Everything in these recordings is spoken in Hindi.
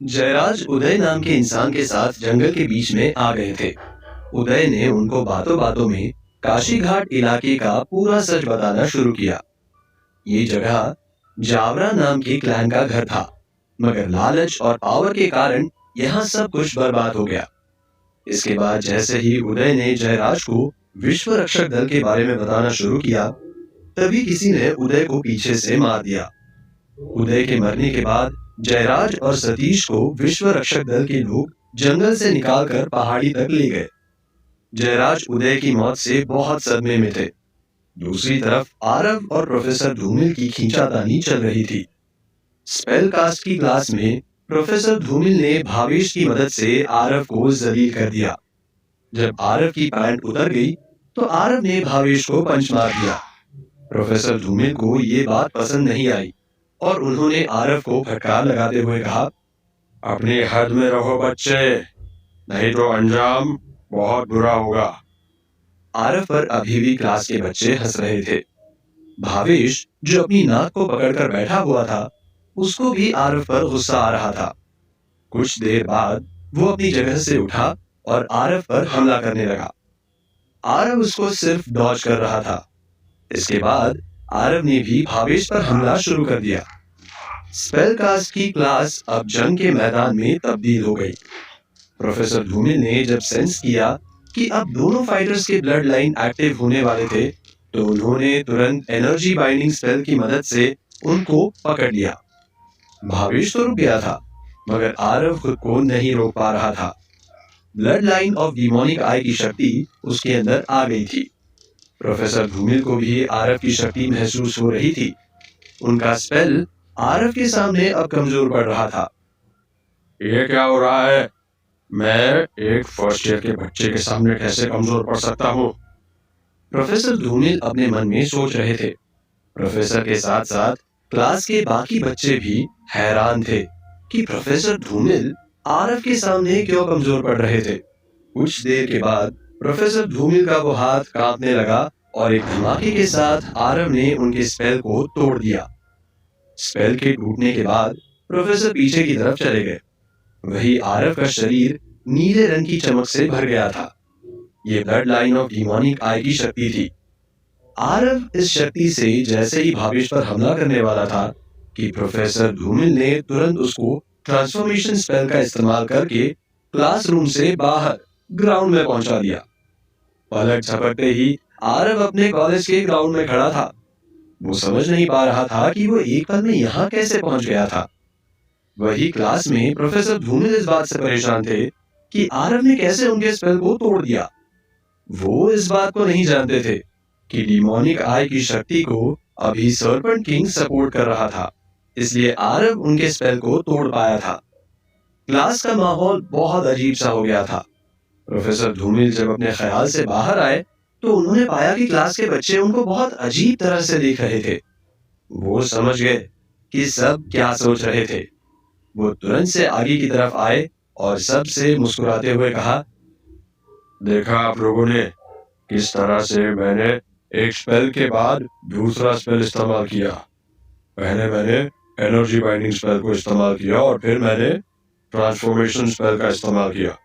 जयराज उदय नाम के इंसान के साथ जंगल के बीच में आ गए थे। उदय ने उनको बातों बातों में काशी घाट इलाके का पूरा सच बताना शुरू किया। ये जगह जावरा नाम के क्लैन का घर था, मगर लालच और पावर के कारण यहाँ सब कुछ बर्बाद हो गया। इसके बाद जैसे ही उदय ने जयराज को विश्व रक्षक दल के बारे में बताना शुरू किया, तभी किसी ने उदय को पीछे से मार दिया। उदय के मरने के बाद जयराज और सतीश को विश्व रक्षक दल के लोग जंगल से निकालकर पहाड़ी तक ले गए। जयराज उदय की मौत से बहुत सदमे में थे। दूसरी तरफ आरव और प्रोफेसर धूमिल की खींचातानी चल रही थी। स्पेल कास्ट की क्लास में प्रोफेसर धूमिल ने भावेश की मदद से आरव को जलील कर दिया। जब आरव की पैंट उतर गई तो आरव ने भावेश को पंच मार दिया। प्रोफेसर धूमिल को ये बात पसंद नहीं आई और उन्होंने आरव को फटकार लगाते हुए कहा, अपनी हद में रहो बच्चे, नहीं तो अंजाम बहुत बुरा होगा। आरव पर अभी भी क्लास के बच्चे हंस रहे थे। भावेश जो अपनी नाक को पकड़कर बैठा हुआ था, उसको भी आरव पर गुस्सा आ रहा था। कुछ देर बाद वो अपनी जगह से उठा और आरव पर हमला करने लगा। आरव उसको सिर्फ डॉज कर रहा था। इसके बाद आरव ने भी भावेश पर हमला शुरू कर दिया। स्पेलकास्ट की क्लास अब जंग के मैदान में तब्दील हो गई। प्रोफेसर धूमिल ने जब सेंस किया कि अब दोनों फाइटर्स के ब्लड लाइन एक्टिव होने वाले थे, तो उन्होंने तुरंत एनर्जी बाइंडिंग स्पेल की मदद से उनको पकड़ लिया। भावेश तो रुक गया था, मगर आरव खुद को नहीं रोक पा रहा था। ब्लड लाइन ऑफ डिमोनिक आई की शक्ति उसके अंदर आ गई थी। प्रोफेसर धूमिल को भी आरव की शक्ति महसूस हो रही थी। उनका स्पेल आरव के सामने अब कमजोर पड़ रहा था। ये क्या हो रहा है? मैं एक फर्स्ट ईयर के बच्चे के सामने कैसे कमजोर पड़ सकता हूँ? प्रोफेसर धूमिल अपने मन में सोच रहे थे। प्रोफेसर के साथ साथ क्लास के बाकी बच्चे भी हैरान थे कि प्रोफेसर धूमिल आरव के सामने क्यों कमजोर पड़ रहे थे। कुछ देर के बाद प्रोफेसर धूमिल का वो हाथ कांपने लगा और एक धमाके के साथ आरव ने उनके स्पेल को तोड़ दिया। स्पेल के टूटने के बाद प्रोफेसर पीछे की तरफ चले गए। वही आरव का शरीर नीले रंग की चमक से भर गया था। ये ब्लड लाइन ऑफ डिमोनिक आई की शक्ति थी। आरव इस शक्ति से जैसे ही भावेश पर हमला करने वाला था कि प्रोफेसर धूमिल ने तुरंत उसको ट्रांसफॉर्मेशन स्पेल का इस्तेमाल करके क्लासरूम से बाहर ग्राउंड में पहुंचा दिया। पलक झपकते ही आरव अपने कॉलेज के ग्राउंड में खड़ा था। वो समझ नहीं पा रहा था कि वो एक पल में यहाँ कैसे पहुंच गया था। वही क्लास में प्रोफेसर धूमिल इस बात से परेशान थे कि आरव ने कैसे उनके स्पेल को तोड़ दिया। वो इस बात को नहीं जानते थे कि डिमोनिक आई की शक्ति को अभी सर्पेंट किंग सपोर्ट कर रहा था, इसलिए आरव उनके स्पेल को तोड़ पाया था। क्लास का माहौल बहुत अजीब सा हो गया था। प्रोफेसर धूमिल जब अपने ख्याल से बाहर आए तो उन्होंने पाया कि क्लास के बच्चे उनको बहुत अजीब तरह से देख रहे थे। वो समझ गए कि सब क्या सोच रहे थे। वो तुरंत से आगे की तरफ आए और सबसे मुस्कुराते हुए कहा, देखा आप लोगों ने किस तरह से मैंने एक स्पेल के बाद दूसरा स्पेल इस्तेमाल किया। पहले मैंने एनर्जी बाइंडिंग स्पेल को इस्तेमाल किया और फिर मैंने ट्रांसफॉर्मेशन स्पेल का इस्तेमाल किया।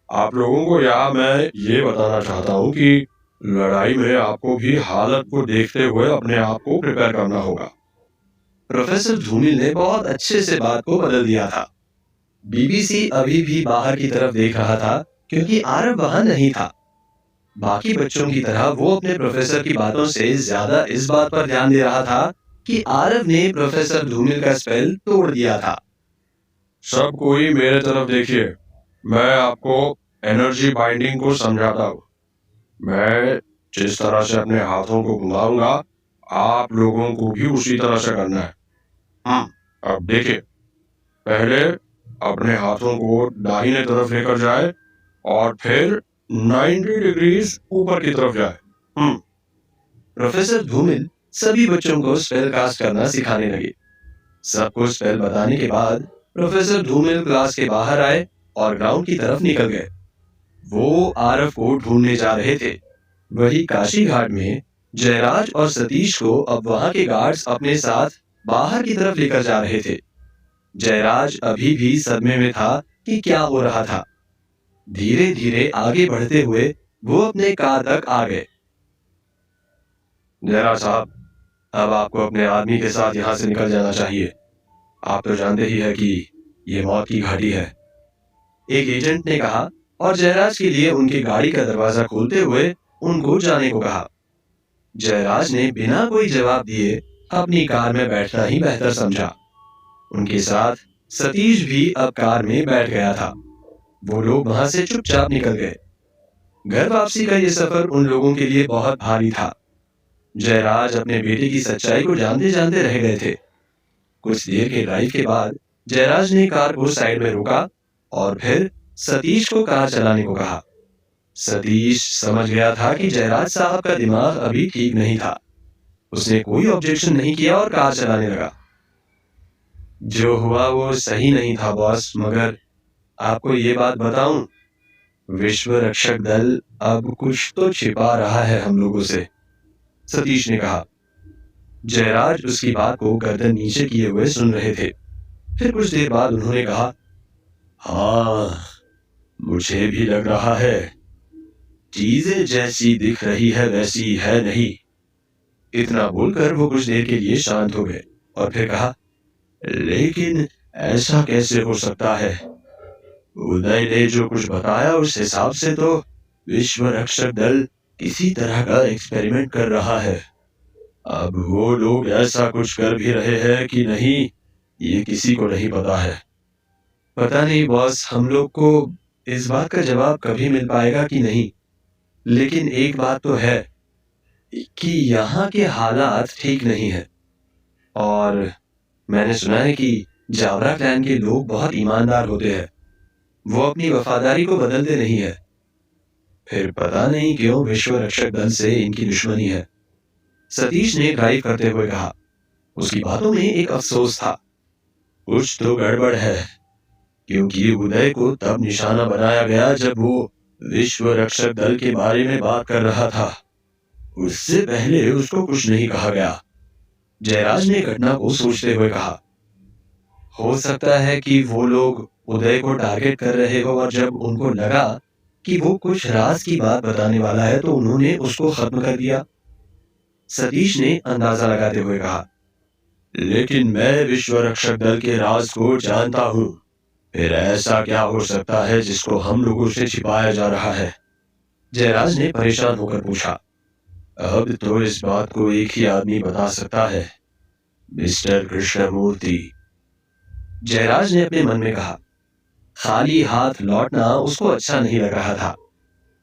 आप लोगों को यहाँ मैं ये बताना चाहता हूँ कि लड़ाई में आपको भी हालत को देखते हुए अपने आप को प्रिपेयर करना होगा। प्रोफेसर धूमिल ने बहुत अच्छे से बात को बदल दिया था। बीबीसी अभी भी बाहर की तरफ देख रहा था क्योंकि आरव वहां नहीं था। बाकी बच्चों की तरह वो अपने प्रोफेसर की बातों से ज्यादा इस बात पर ध्यान दे रहा था कि आरव ने प्रोफेसर धूमिल का स्पेल तोड़ दिया था। सब कोई मेरे तरफ देखिए, मैं आपको एनर्जी बाइंडिंग को समझाता हूँ। मैं जिस तरह से अपने हाथों को घुमाऊंगा, आप लोगों को भी उसी तरह से करना है। अब देखिए, पहले अपने हाथों को दाहिने तरफ लेकर जाए और फिर 90 डिग्रीज ऊपर की तरफ जाए। प्रोफेसर धूमिल सभी बच्चों को स्पेल कास्ट करना सिखाने लगे। सबको स्पेल बताने के बाद प्रोफेसर धूमिल क्लास के बाहर आए और ग्राउंड की तरफ निकल गए। वो आरव को ढूंढने जा रहे थे। वही काशी घाट में जयराज और सतीश को अब वहां के गार्ड्स अपने साथ बाहर की तरफ लेकर जा रहे थे। जयराज अभी भी सदमे में था कि क्या हो रहा था। धीरे धीरे आगे बढ़ते हुए वो अपने कार तक आ गए। जयराज साहब, अब आपको अपने आदमी के साथ यहाँ से निकल जाना चाहिए। आप तो जानते ही है कि ये मौत की घाटी है। एक एजेंट ने कहा और जयराज के लिए उनकी गाड़ी का दरवाजा खोलते हुए उनको जाने को कहा। जयराज ने बिना कोई जवाब दिए अपनी कार में बैठना ही बेहतर समझा। उनके साथ सतीश भी अब कार में बैठ गया था। वो लोग वहां से चुपचाप निकल गए। घर वापसी का ये सफर उन लोगों के लिए बहुत भारी था। जयराज अपने बेटे की सच्चाई को जानते जानते रह गए थे। कुछ देर के ड्राइव के बाद जयराज ने कार को साइड में रोका और फिर सतीश को कार चलाने को कहा। सतीश समझ गया था कि जयराज साहब का दिमाग अभी ठीक नहीं था। उसने कोई ऑब्जेक्शन नहीं किया और कार चलाने लगा। जो हुआ वो सही नहीं था बॉस, मगर आपको ये बात बताऊं, विश्व रक्षक दल अब कुछ तो छिपा रहा है हम लोगों से, सतीश ने कहा। जयराज उसकी बात को गर्दन नीचे किए हुए सुन रहे थे। फिर कुछ देर बाद उन्होंने कहा, हाँ, मुझे भी लग रहा है चीजें जैसी दिख रही है वैसी है नहीं। इतना बोलकर वो कुछ देर के लिए शांत हो गए और फिर कहा, लेकिन ऐसा कैसे हो सकता है? उदय ने जो कुछ बताया उस हिसाब से तो विश्व रक्षक दल किसी तरह का एक्सपेरिमेंट कर रहा है। अब वो लोग ऐसा कुछ कर भी रहे हैं कि नहीं, ये किसी को नहीं पता है। पता नहीं बॉस, हम लोग को इस बात का जवाब कभी मिल पाएगा कि नहीं, लेकिन एक बात तो है कि यहाँ के हालात ठीक नहीं है। और मैंने सुना है कि जावरा क्लैन के लोग बहुत ईमानदार होते हैं। वो अपनी वफादारी को बदलते नहीं है। फिर पता नहीं क्यों विश्व रक्षक दल से इनकी दुश्मनी है, सतीश ने ड्राइव करते हुए कहा। उसकी बातों में एक अफसोस था। कुछ तो गड़बड़ है, क्योंकि उदय को तब निशाना बनाया गया जब वो विश्व रक्षक दल के बारे में बात कर रहा था। उससे पहले उसको कुछ नहीं कहा गया। जयराज ने घटना को सोचते हुए कहा, हो सकता है कि वो लोग उदय को टारगेट कर रहे हो और जब उनको लगा कि वो कुछ राज की बात बताने वाला है तो उन्होंने उसको खत्म कर दिया, सतीश ने अंदाजा लगाते हुए कहा। लेकिन मैं विश्व रक्षक दल के राज को जानता हूं। फिर ऐसा क्या हो सकता है जिसको हम लोगों से छिपाया जा रहा है? जयराज ने परेशान होकर पूछा। अब तो इस बात को एक ही आदमी बता सकता है, मिस्टर कृष्णमूर्ति, जयराज ने अपने मन में कहा। खाली हाथ लौटना उसको अच्छा नहीं लग रहा था,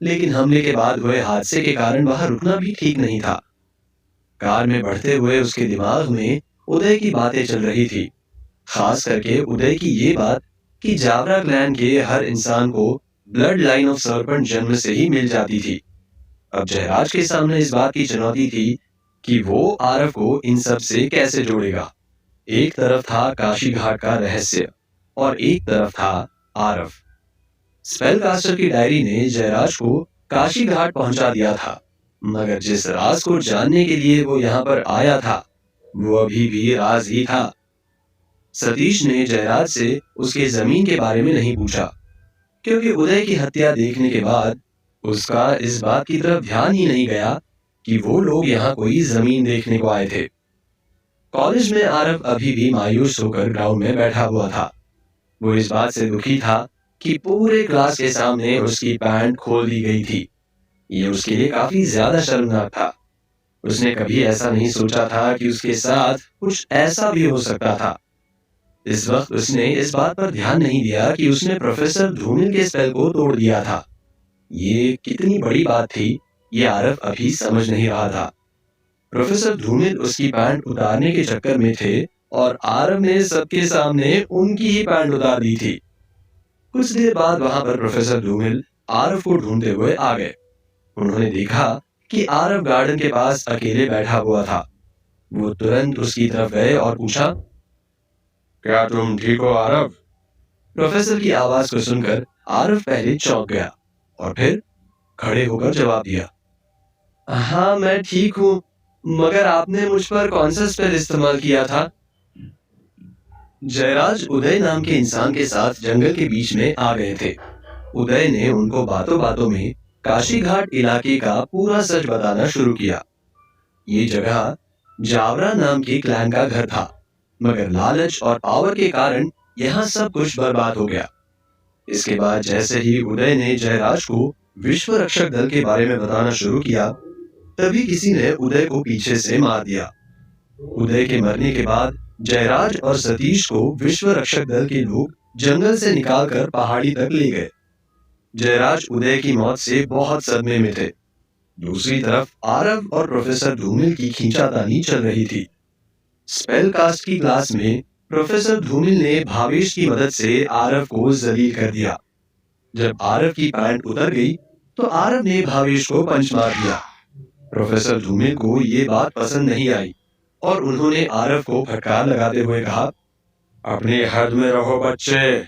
लेकिन हमले के बाद हुए हादसे के कारण वहां रुकना भी ठीक नहीं था। कार में बढ़ते हुए उसके दिमाग में उदय की बातें चल रही थी, खास करके उदय की ये बात कि जावरा क्लैन के हर इंसान को ब्लड लाइन ऑफ सर्पेंट जन्म से ही मिल जाती थी। अब जयराज के सामने इस बात की चुनौती थी कि वो आरव को इन सब से कैसे जोड़ेगा। एक तरफ था काशी घाट का रहस्य और एक तरफ था आरव। स्पेलकास्टर की डायरी ने जयराज को काशी घाट पहुंचा दिया था, मगर जिस राज को जानने के लिए वो यहाँ पर आया था वो अभी भी राज ही था। सतीश ने जयराज से उसके जमीन के बारे में नहीं पूछा, क्योंकि उदय की हत्या देखने के बाद उसका इस बात की तरफ ध्यान ही नहीं गया कि वो लोग यहाँ कोई जमीन देखने को आए थे। कॉलेज में आरव अभी भी मायूस होकर ग्राउंड में बैठा हुआ था। वो इस बात से दुखी था कि पूरे क्लास के सामने उसकी पैंट खोल दी गई थी। ये उसके लिए काफी ज्यादा शर्मनाक था। उसने कभी ऐसा नहीं सोचा था कि उसके साथ कुछ ऐसा भी हो सकता था। इस वक्त उसने इस बात पर ध्यान नहीं दिया कि उसने प्रोफेसर धूमिल के स्पेल को तोड़ दिया था। ये कितनी बड़ी बात थी, ये आरव अभी समझ नहीं रहा था। प्रोफेसर धूमिल उसकी पैंट उतारने के चक्कर में थे और आरव ने सबके सामने उनकी ही पैंट उतार दी थी। कुछ देर बाद वहां पर प्रोफेसर धूमिल आरव को ढूंढते हुए आ गए। उन्होंने देखा कि आरव गार्डन के पास अकेले बैठा हुआ था। वो तुरंत उसकी तरफ गए और पूछा, क्या तुम ठीक हो आरव? प्रोफेसर की आवाज को सुनकर आरव पहले चौंक गया और फिर खड़े होकर जवाब दिया, हाँ मैं ठीक हूँ, मगर आपने मुझ पर कौन सा स्पेल इस्तेमाल किया था? जयराज उदय नाम के इंसान के साथ जंगल के बीच में आ गए थे। उदय ने उनको बातों बातों में काशी घाट इलाके का पूरा सच बताना शुरू किया। ये जगह जावरा नाम के क्लैन का घर था, मगर लालच और पावर के कारण यहाँ सब कुछ बर्बाद हो गया। इसके बाद जैसे ही उदय ने जयराज को विश्व रक्षक दल के बारे में बताना शुरू किया, तभी किसी ने उदय को पीछे से मार दिया। उदय के मरने के बाद जयराज और सतीश को विश्व रक्षक दल के लोग जंगल से निकालकर पहाड़ी तक ले गए। जयराज उदय की मौत से बहुत सदमे में थे। दूसरी तरफ आरव और प्रोफेसर धूमिल की खींचातानी चल रही थी। स्पेल कास्ट की क्लास में प्रोफेसर धूमिल ने भावेश की मदद से आरव को जलील कर दिया। जब आरव की पैंट उतर गई तो आरव ने भावेश को पंच मार दिया। प्रोफेसर धूमिल को ये बात पसंद नहीं आई और उन्होंने आरव को फटकार लगाते हुए कहा, अपनी हद में रहो बच्चे,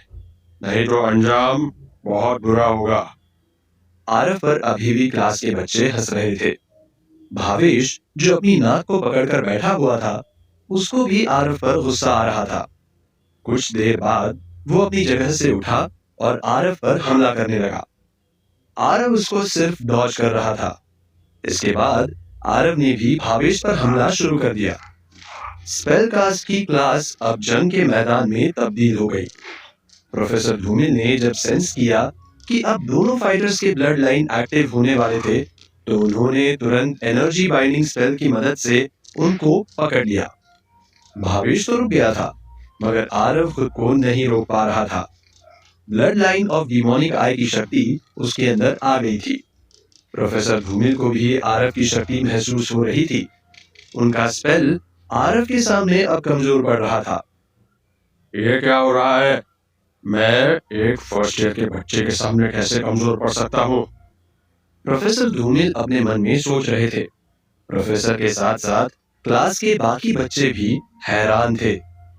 नहीं तो अंजाम बहुत बुरा होगा। आरव पर अभी भी क्लास के बच्चे हंस रहे थे। भावेश जो अपनी नाक को पकड़कर बैठा हुआ था, उसको भी आरव पर गुस्सा आ रहा था। कुछ देर बाद वो अपनी जगह से उठा और आरव पर हमला करने लगा। आरव उसको सिर्फ डॉज कर रहा था। इसके बाद आरव ने भी भावेश पर हमला शुरू कर दिया। स्पेलकास्ट की क्लास अब जंग के मैदान में तब्दील हो गई। प्रोफेसर धूमिल ने जब सेंस किया कि अब दोनों फाइटर्स के ब्लड लाइन एक्टिव होने वाले थे, तो उन्होंने तुरंत एनर्जी बाइंडिंग स्पेल की मदद से उनको पकड़ लिया। भावेश तो रुक गया था, मगर आरव खुद को नहीं रोक पा रहा था। ब्लड लाइन ऑफ डिमोनिक आई की शक्ति उसके अंदर आ गई थी। प्रोफेसर धूमिल को भी आरव की शक्ति महसूस हो रही थी। उनका स्पेल आरव के सामने अब कमजोर पड़ रहा था। ये क्या हो रहा है? मैं एक फर्स्ट ईयर के बच्चे के सामने कैसे कमजोर पड़ सकता हूँ? प्रोफेसर धूमिल अपने मन में सोच रहे थे। प्रोफेसर के साथ साथ क्लास के बाकी बच्चे भी हैरान थे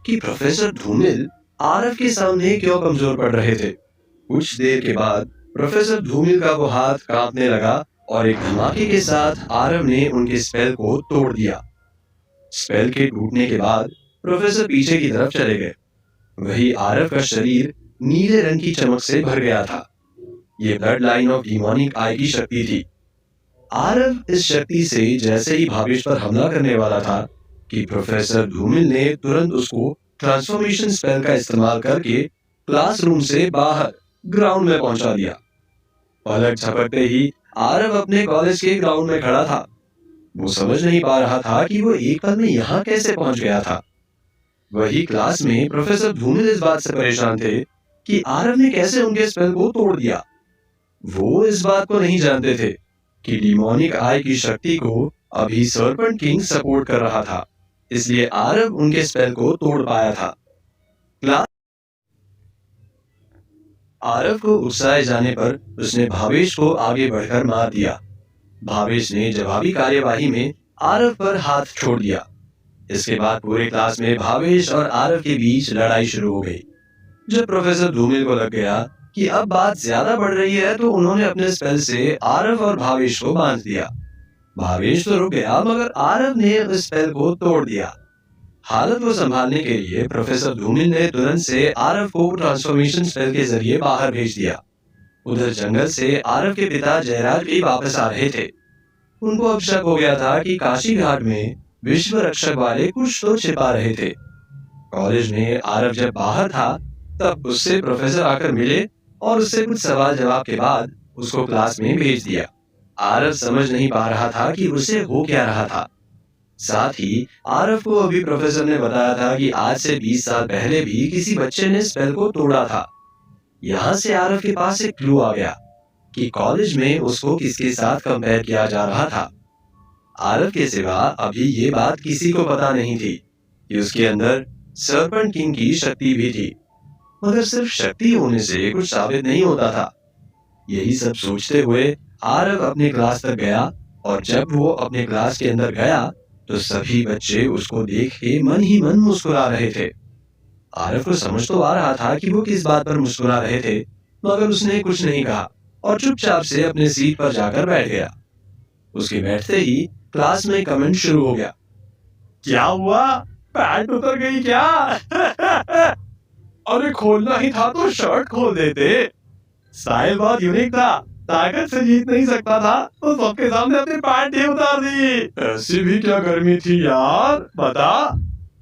कि प्रोफेसर धूमिल आरव के सामने क्यों कमजोर पड़ रहे थे। कुछ देर के बाद प्रोफेसर धूमिल का वो हाथ कांपने लगा और एक धमाके के साथ आरव ने उनके स्पेल को तोड़ दिया। स्पेल के टूटने के बाद प्रोफेसर पीछे की तरफ चले गए। वही आरव का शरीर नीले रंग की चमक से भर गया था। ये ब्लड लाइन ऑफ डिमोनिक आई की शक्ति थी। आरव इस शक्ति से जैसे ही भावेश पर हमला करने वाला था कि प्रोफेसर धूमिल ने तुरंत उसको ट्रांसफॉर्मेशन स्पेल का इस्तेमाल करके क्लासरूम से बाहर ग्राउंड में पहुंचा दिया। पलक झपकते ही आरव अपने कॉलेज के ग्राउंड में खड़ा था। वो समझ नहीं पा रहा था कि वो एक पल में यहाँ कैसे पहुंच गया था। वही क्लास में प्रोफेसर धूमिल इस बात से परेशान थे कि आरव ने कैसे उनके स्पेल को तोड़ दिया। वो इस बात को नहीं जानते थे कि डिमोनिक आई की शक्ति को अभी सर्पेंट किंग सपोर्ट कर रहा था, इसलिए आरव उनके स्पेल को तोड़ पाया था। आरव को उकसाए जाने पर उसने भावेश को आगे बढ़कर मार दिया। भावेश ने जवाबी कार्यवाही में आरव पर हाथ छोड़ दिया। इसके बाद पूरे क्लास में भावेश और आरव के बीच लड़ाई शुरू हो गई। जब प्रोफेसर धूमिल को लग गया कि अब बात ज्यादा बढ़ रही है, तो उन्होंने अपने स्पेल से आरव और भावेश को बांध दिया। भावेश तो रुक गया, मगर आरव ने उस स्पेल को तोड़ दिया। हालत को संभालने के लिए प्रोफेसर धूमिल ने तुरंत से आरव को ट्रांसफॉर्मेशन स्पेल के जरिए बाहर भेज दिया। उधर जंगल से आरव के पिता जयराज भी वापस आ रहे थे। उनको अब शक हो गया था कि काशी घाट में विश्व रक्षक वाले कुछ तो छिपा रहे थे। कॉलेज में आरव जब बाहर था, तब उससे प्रोफेसर आकर मिले और उससे कुछ सवाल जवाब के बाद उसको क्लास में भेज दिया। आरव समझ नहीं पा रहा था कि उसे हो क्या रहा था। साथ ही आरव को अभी प्रोफेसर ने बताया था कि आज से 20 साल पहले भी किसी बच्चे ने स्पेल को तोड़ा था। यहाँ से आरव के पास एक क्लू आ गया कि कॉलेज में उसको किसके साथ कंपेयर किया जा रहा था। आरव के सिवा अभी ये बात किसी को पता नहीं थी कि उसके अंदर सर्पेंट किंग की शक्ति भी थी, मगर सिर्फ शक्ति होने से कुछ साबित नहीं होता था। यही सब सोचते हुए आरव अपने क्लास तक गया और जब वो अपने क्लास के अंदर गया तो सभी बच्चे उसको देख के मन ही मन मुस्कुरा रहे थे। आरव को समझ तो आ रहा था कि वो किस बात पर मुस्कुरा रहे थे, मगर उसने कुछ नहीं कहा और चुपचाप से अपने सीट पर जाकर बैठ गया। उसके बैठते ही क्लास में कमेंट शुरू हो गया। क्या हुआ? पैंट उतर गई क्या? अरे खोलना ही था तो शर्ट खोल देते। स्टाइल बहुत यूनिक था, ताकत से जीत नहीं सकता था तो सबके सामने अपनी पैंट ही उतार दी। ऐसी भी क्या गर्मी थी यार, बता।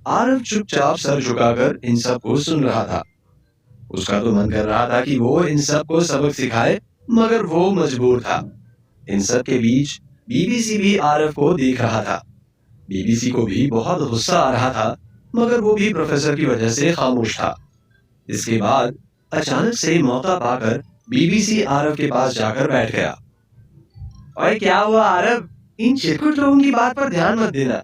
आरव चुपचाप सर झुकाकर इन सब को सुन रहा था। उसका तो मन कर रहा था कि वो इन सब को सबक सिखाए, मगर वो मजबूर था। इन सब के बीच बीबीसी भी आरव को देख रहा था। बीबीसी को भी बहुत गुस्सा आ रहा था, मगर वो भी प्रोफेसर की वजह से खामोश था। इसके बाद अचानक से मौका पाकर बीबीसी आरव के पास जाकर बैठ गया। ओए क्या हुआ आरव? इन चिरकुट लोगों की बात पर ध्यान मत देना।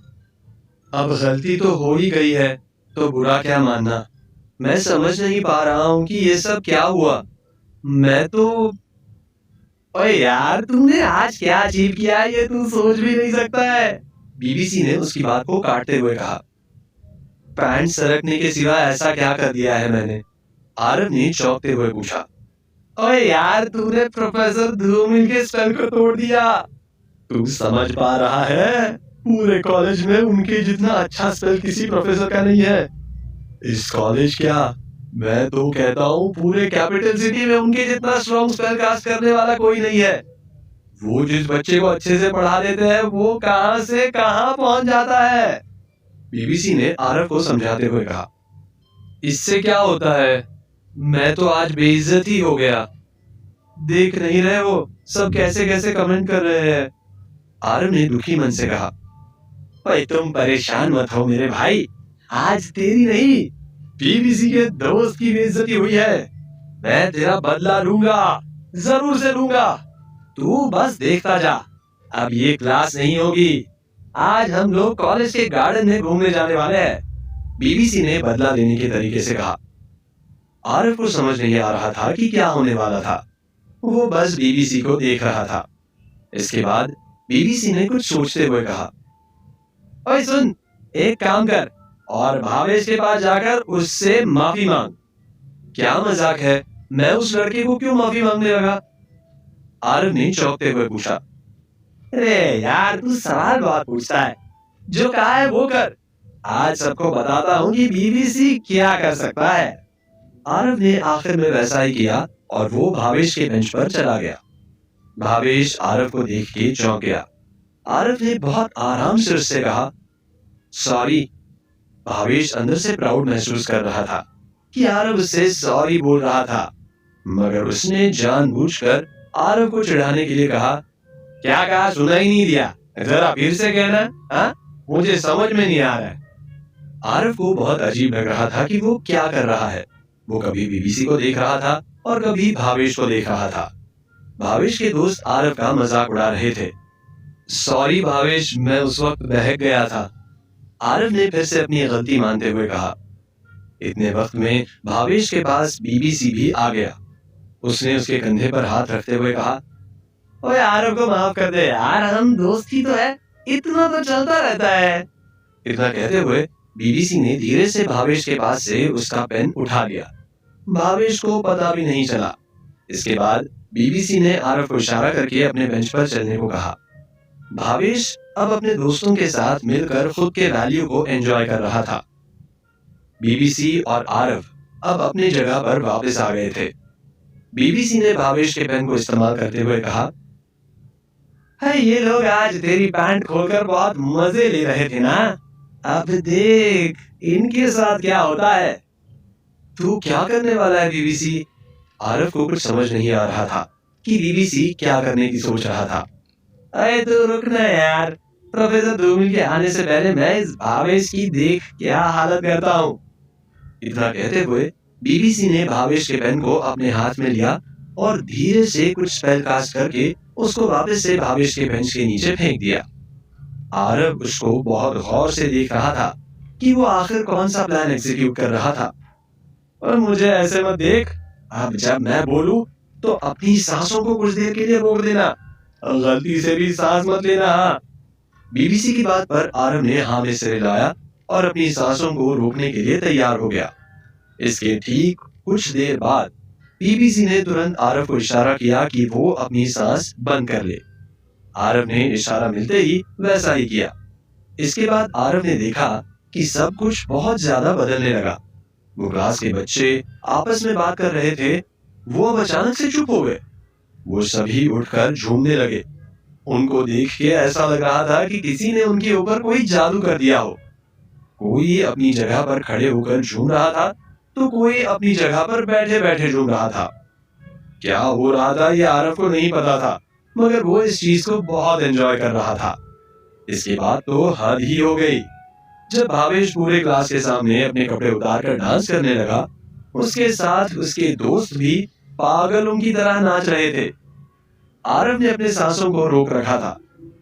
अब गलती तो हो ही गई है, तो बुरा क्या मानना। मैं समझ नहीं पा रहा हूँ कि ये सब क्या हुआ। मैं तो ओए यार, तुमने आज क्या अचीव किया है ये तू सोच भी नहीं सकता है। बीबीसी ने उसकी बात को काटते हुए कहा। पैंट सरकने के सिवा ऐसा क्या कर दिया है मैंने? आरव ने चौंकते हुए पूछा। ओए यार, तूने प्रोफेसर धूमिल के स्पेल को तोड़ दिया। तू समझ पा रहा है? पूरे कॉलेज में उनके जितना अच्छा स्पेल किसी प्रोफेसर का नहीं है। इस कॉलेज क्या, मैं तो कहता हूँ पूरे कैपिटल सिटी में उनके जितना स्ट्रॉन्ग स्पेल कास्ट करने वाला कोई नहीं है। वो जिस बच्चे को अच्छे से पढ़ा देते हैं वो कहां से कहां पहुंच जाता है। बीबीसी ने आरव को समझाते हुए कहा। इससे क्या होता है, मैं तो आज बेइज्जत ही हो गया। देख नहीं रहे वो सब कैसे कैसे कमेंट कर रहे हैं। आरव ने दुखी मन से कहा। भाई तुम परेशान मत हो मेरे भाई, आज तेरी नहीं बीबीसी के दोस्त की बेइज्जती हुई है। मैं तेरा बदला लूंगा, जरूर से लूंगा। तू बस देखता जा। अब ये क्लास नहीं होगी, आज हम लोग कॉलेज के गार्डन में घूमने जाने वाले हैं। बीबीसी ने बदला लेने के तरीके से कहा। आरव को समझ नहीं आ रहा था कि क्या होने वाला था। वो बस बीबीसी को देख रहा था। इसके बाद बीबीसी ने कुछ सोचते हुए कहा। ओए सुन, एक काम कर और भावेश के पास जाकर उससे माफी मांग। क्या मजाक है, मैं उस लड़के को क्यों माफी मांगने लगा? आरव ने चौंकते हुए पूछा। अरे यार, तू सवाल बहुत पूछता है। जो कहा है वो कर। आज सबको बताता हूँ कि बीबीसी क्या कर सकता है। आरव ने आखिर में वैसा ही किया और वो भावेश के बेंच पर चला गया। भावेश आरव को देख के चौंक गया। आरव ने बहुत आराम से उससे कहा, सॉरी। भावेश अंदर से प्राउड महसूस कर रहा था कि आरव उससे सॉरी बोल रहा था, मगर उसने जानबूझकर आरव को चिढ़ाने के लिए कहा। क्या कहा, सुना ही नहीं दिया? जरा फिर से कहना। हाँ, मुझे समझ में नहीं आ रहा है। आरव को बहुत अजीब लग रहा था कि वो क्या कर रहा है। वो कभी बीबीसी को देख रहा था और कभी भावेश को देख रहा था। भावेश के दोस्त आरव का मजाक उड़ा रहे थे। सॉरी भावेश, मैं उस वक्त बहक गया था। आरव ने फिर से अपनी गलती मानते हुए कहा। इतने वक्त में भावेश के पास बीबीसी भी आ गया। उसने उसके कंधे पर हाथ रखते हुए कहा, ओए आरव को माफ कर दे यार, हम दोस्त ही तो है, इतना तो चलता रहता है। इतना कहते हुए बीबीसी ने धीरे से भावेश के पास से उसका पेन उठा लिया। भावेश को पता भी नहीं चला। इसके बाद बीबीसी ने आरव को इशारा करके अपने बेंच पर चलने को कहा। भावेश अब अपने दोस्तों के साथ मिलकर खुद के वैल्यू को एंजॉय कर रहा था। बीबीसी और आरव अब अपनी जगह पर वापस आ गए थे। बीबीसी ने भावेश के पेन को इस्तेमाल करते हुए कहा, है ये लोग आज तेरी पैंट खोलकर बहुत मजे ले रहे थे ना। अब देख इनके साथ क्या होता है। तू क्या करने वाला है बीबीसी? आरव को कुछ समझ नहीं आ रहा था कि बीबीसी क्या करने की सोच रहा था। अरे तू रुकना यार, प्रोफेसर धूमिल के आने से पहले मैं इस भावेश की देख क्या हालत करता हूँ। इतना कहते हुए बीबीसी ने भावेश के पेन को अपने हाथ में लिया और धीरे से कुछ स्पेल कास्ट करके उसको वापस से भावेश के बेंच के नीचे फेंक दिया। आरव उसको बहुत गौर से देख रहा था कि वो आखिर कौन सा प्लान एग्जीक्यूट कर रहा था। और मुझे ऐसे मत देख, अब जब मैं बोलूं तो अपनी सांसों को कुछ देर के लिए रोक देना, गलती से भी सांस मत लेना। हाँ। बीबीसी की बात पर आरव ने हाँ में सिर हिलाया और अपनी सांसों को रोकने के लिए तैयार हो गया। इसके ठीक कुछ देर बाद बीबीसी ने तुरंत आरव को इशारा किया कि वो अपनी सांस बंद कर ले। आरव ने इशारा मिलते ही वैसा ही किया। इसके बाद आरव ने देखा कि सब कुछ बहुत ज्यादा बदलने लगा। वो क्लास के बच्चे आपस में बात कर रहे थे, वो अब अचानक से चुप हो गए। वो सभी उठकर झूमने लगे। उनको देख के ऐसा लग रहा था कि किसी ने उनके ऊपर कोई जादू कर दिया हो। कोई अपनी जगह पर खड़े होकर झूम रहा था, तो कोई अपनी जगह पर बैठे बैठे झूम रहा था। क्या हो रहा था ये आरव को नहीं पता था, मगर वो इस चीज को बहुत एंजॉय कर रहा था। इसके बाद तो हद ही हो गई। जब भावेश पूरे क्लास के सामने अपने कपड़े उतारकर डांस करने लगा, उसके साथ उसके दोस्त भी पागलों की तरह नाच रहे थे। आरव ने अपने सांसों को रोक रखा था,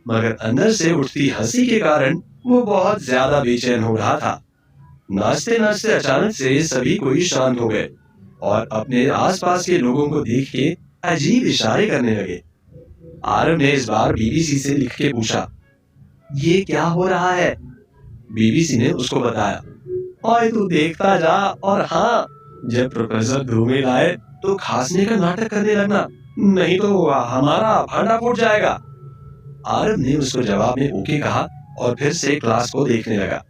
मगर अंदर से उठती हंसी के कारण वो बहुत ज्यादा बेचैन हो रहा था। नाचते नाचते अचानक से सभी कोई शांत हो गए और अपने आसपास के लोगों को देख के अजीब इशारे करने लगे। आरव ने इस बार बीबीसी से लिख के पूछा, ये क्या हो रहा है? बीबीसी ने उसको बताया, ओए तू देखता जा, और हाँ, जब प्रोफेसर धूमिल आए तो खांसने का नाटक करने लगना, नहीं तो हमारा भांडा फूट जाएगा। आरव ने उसको जवाब में ओके कहा और फिर से क्लास को देखने लगा।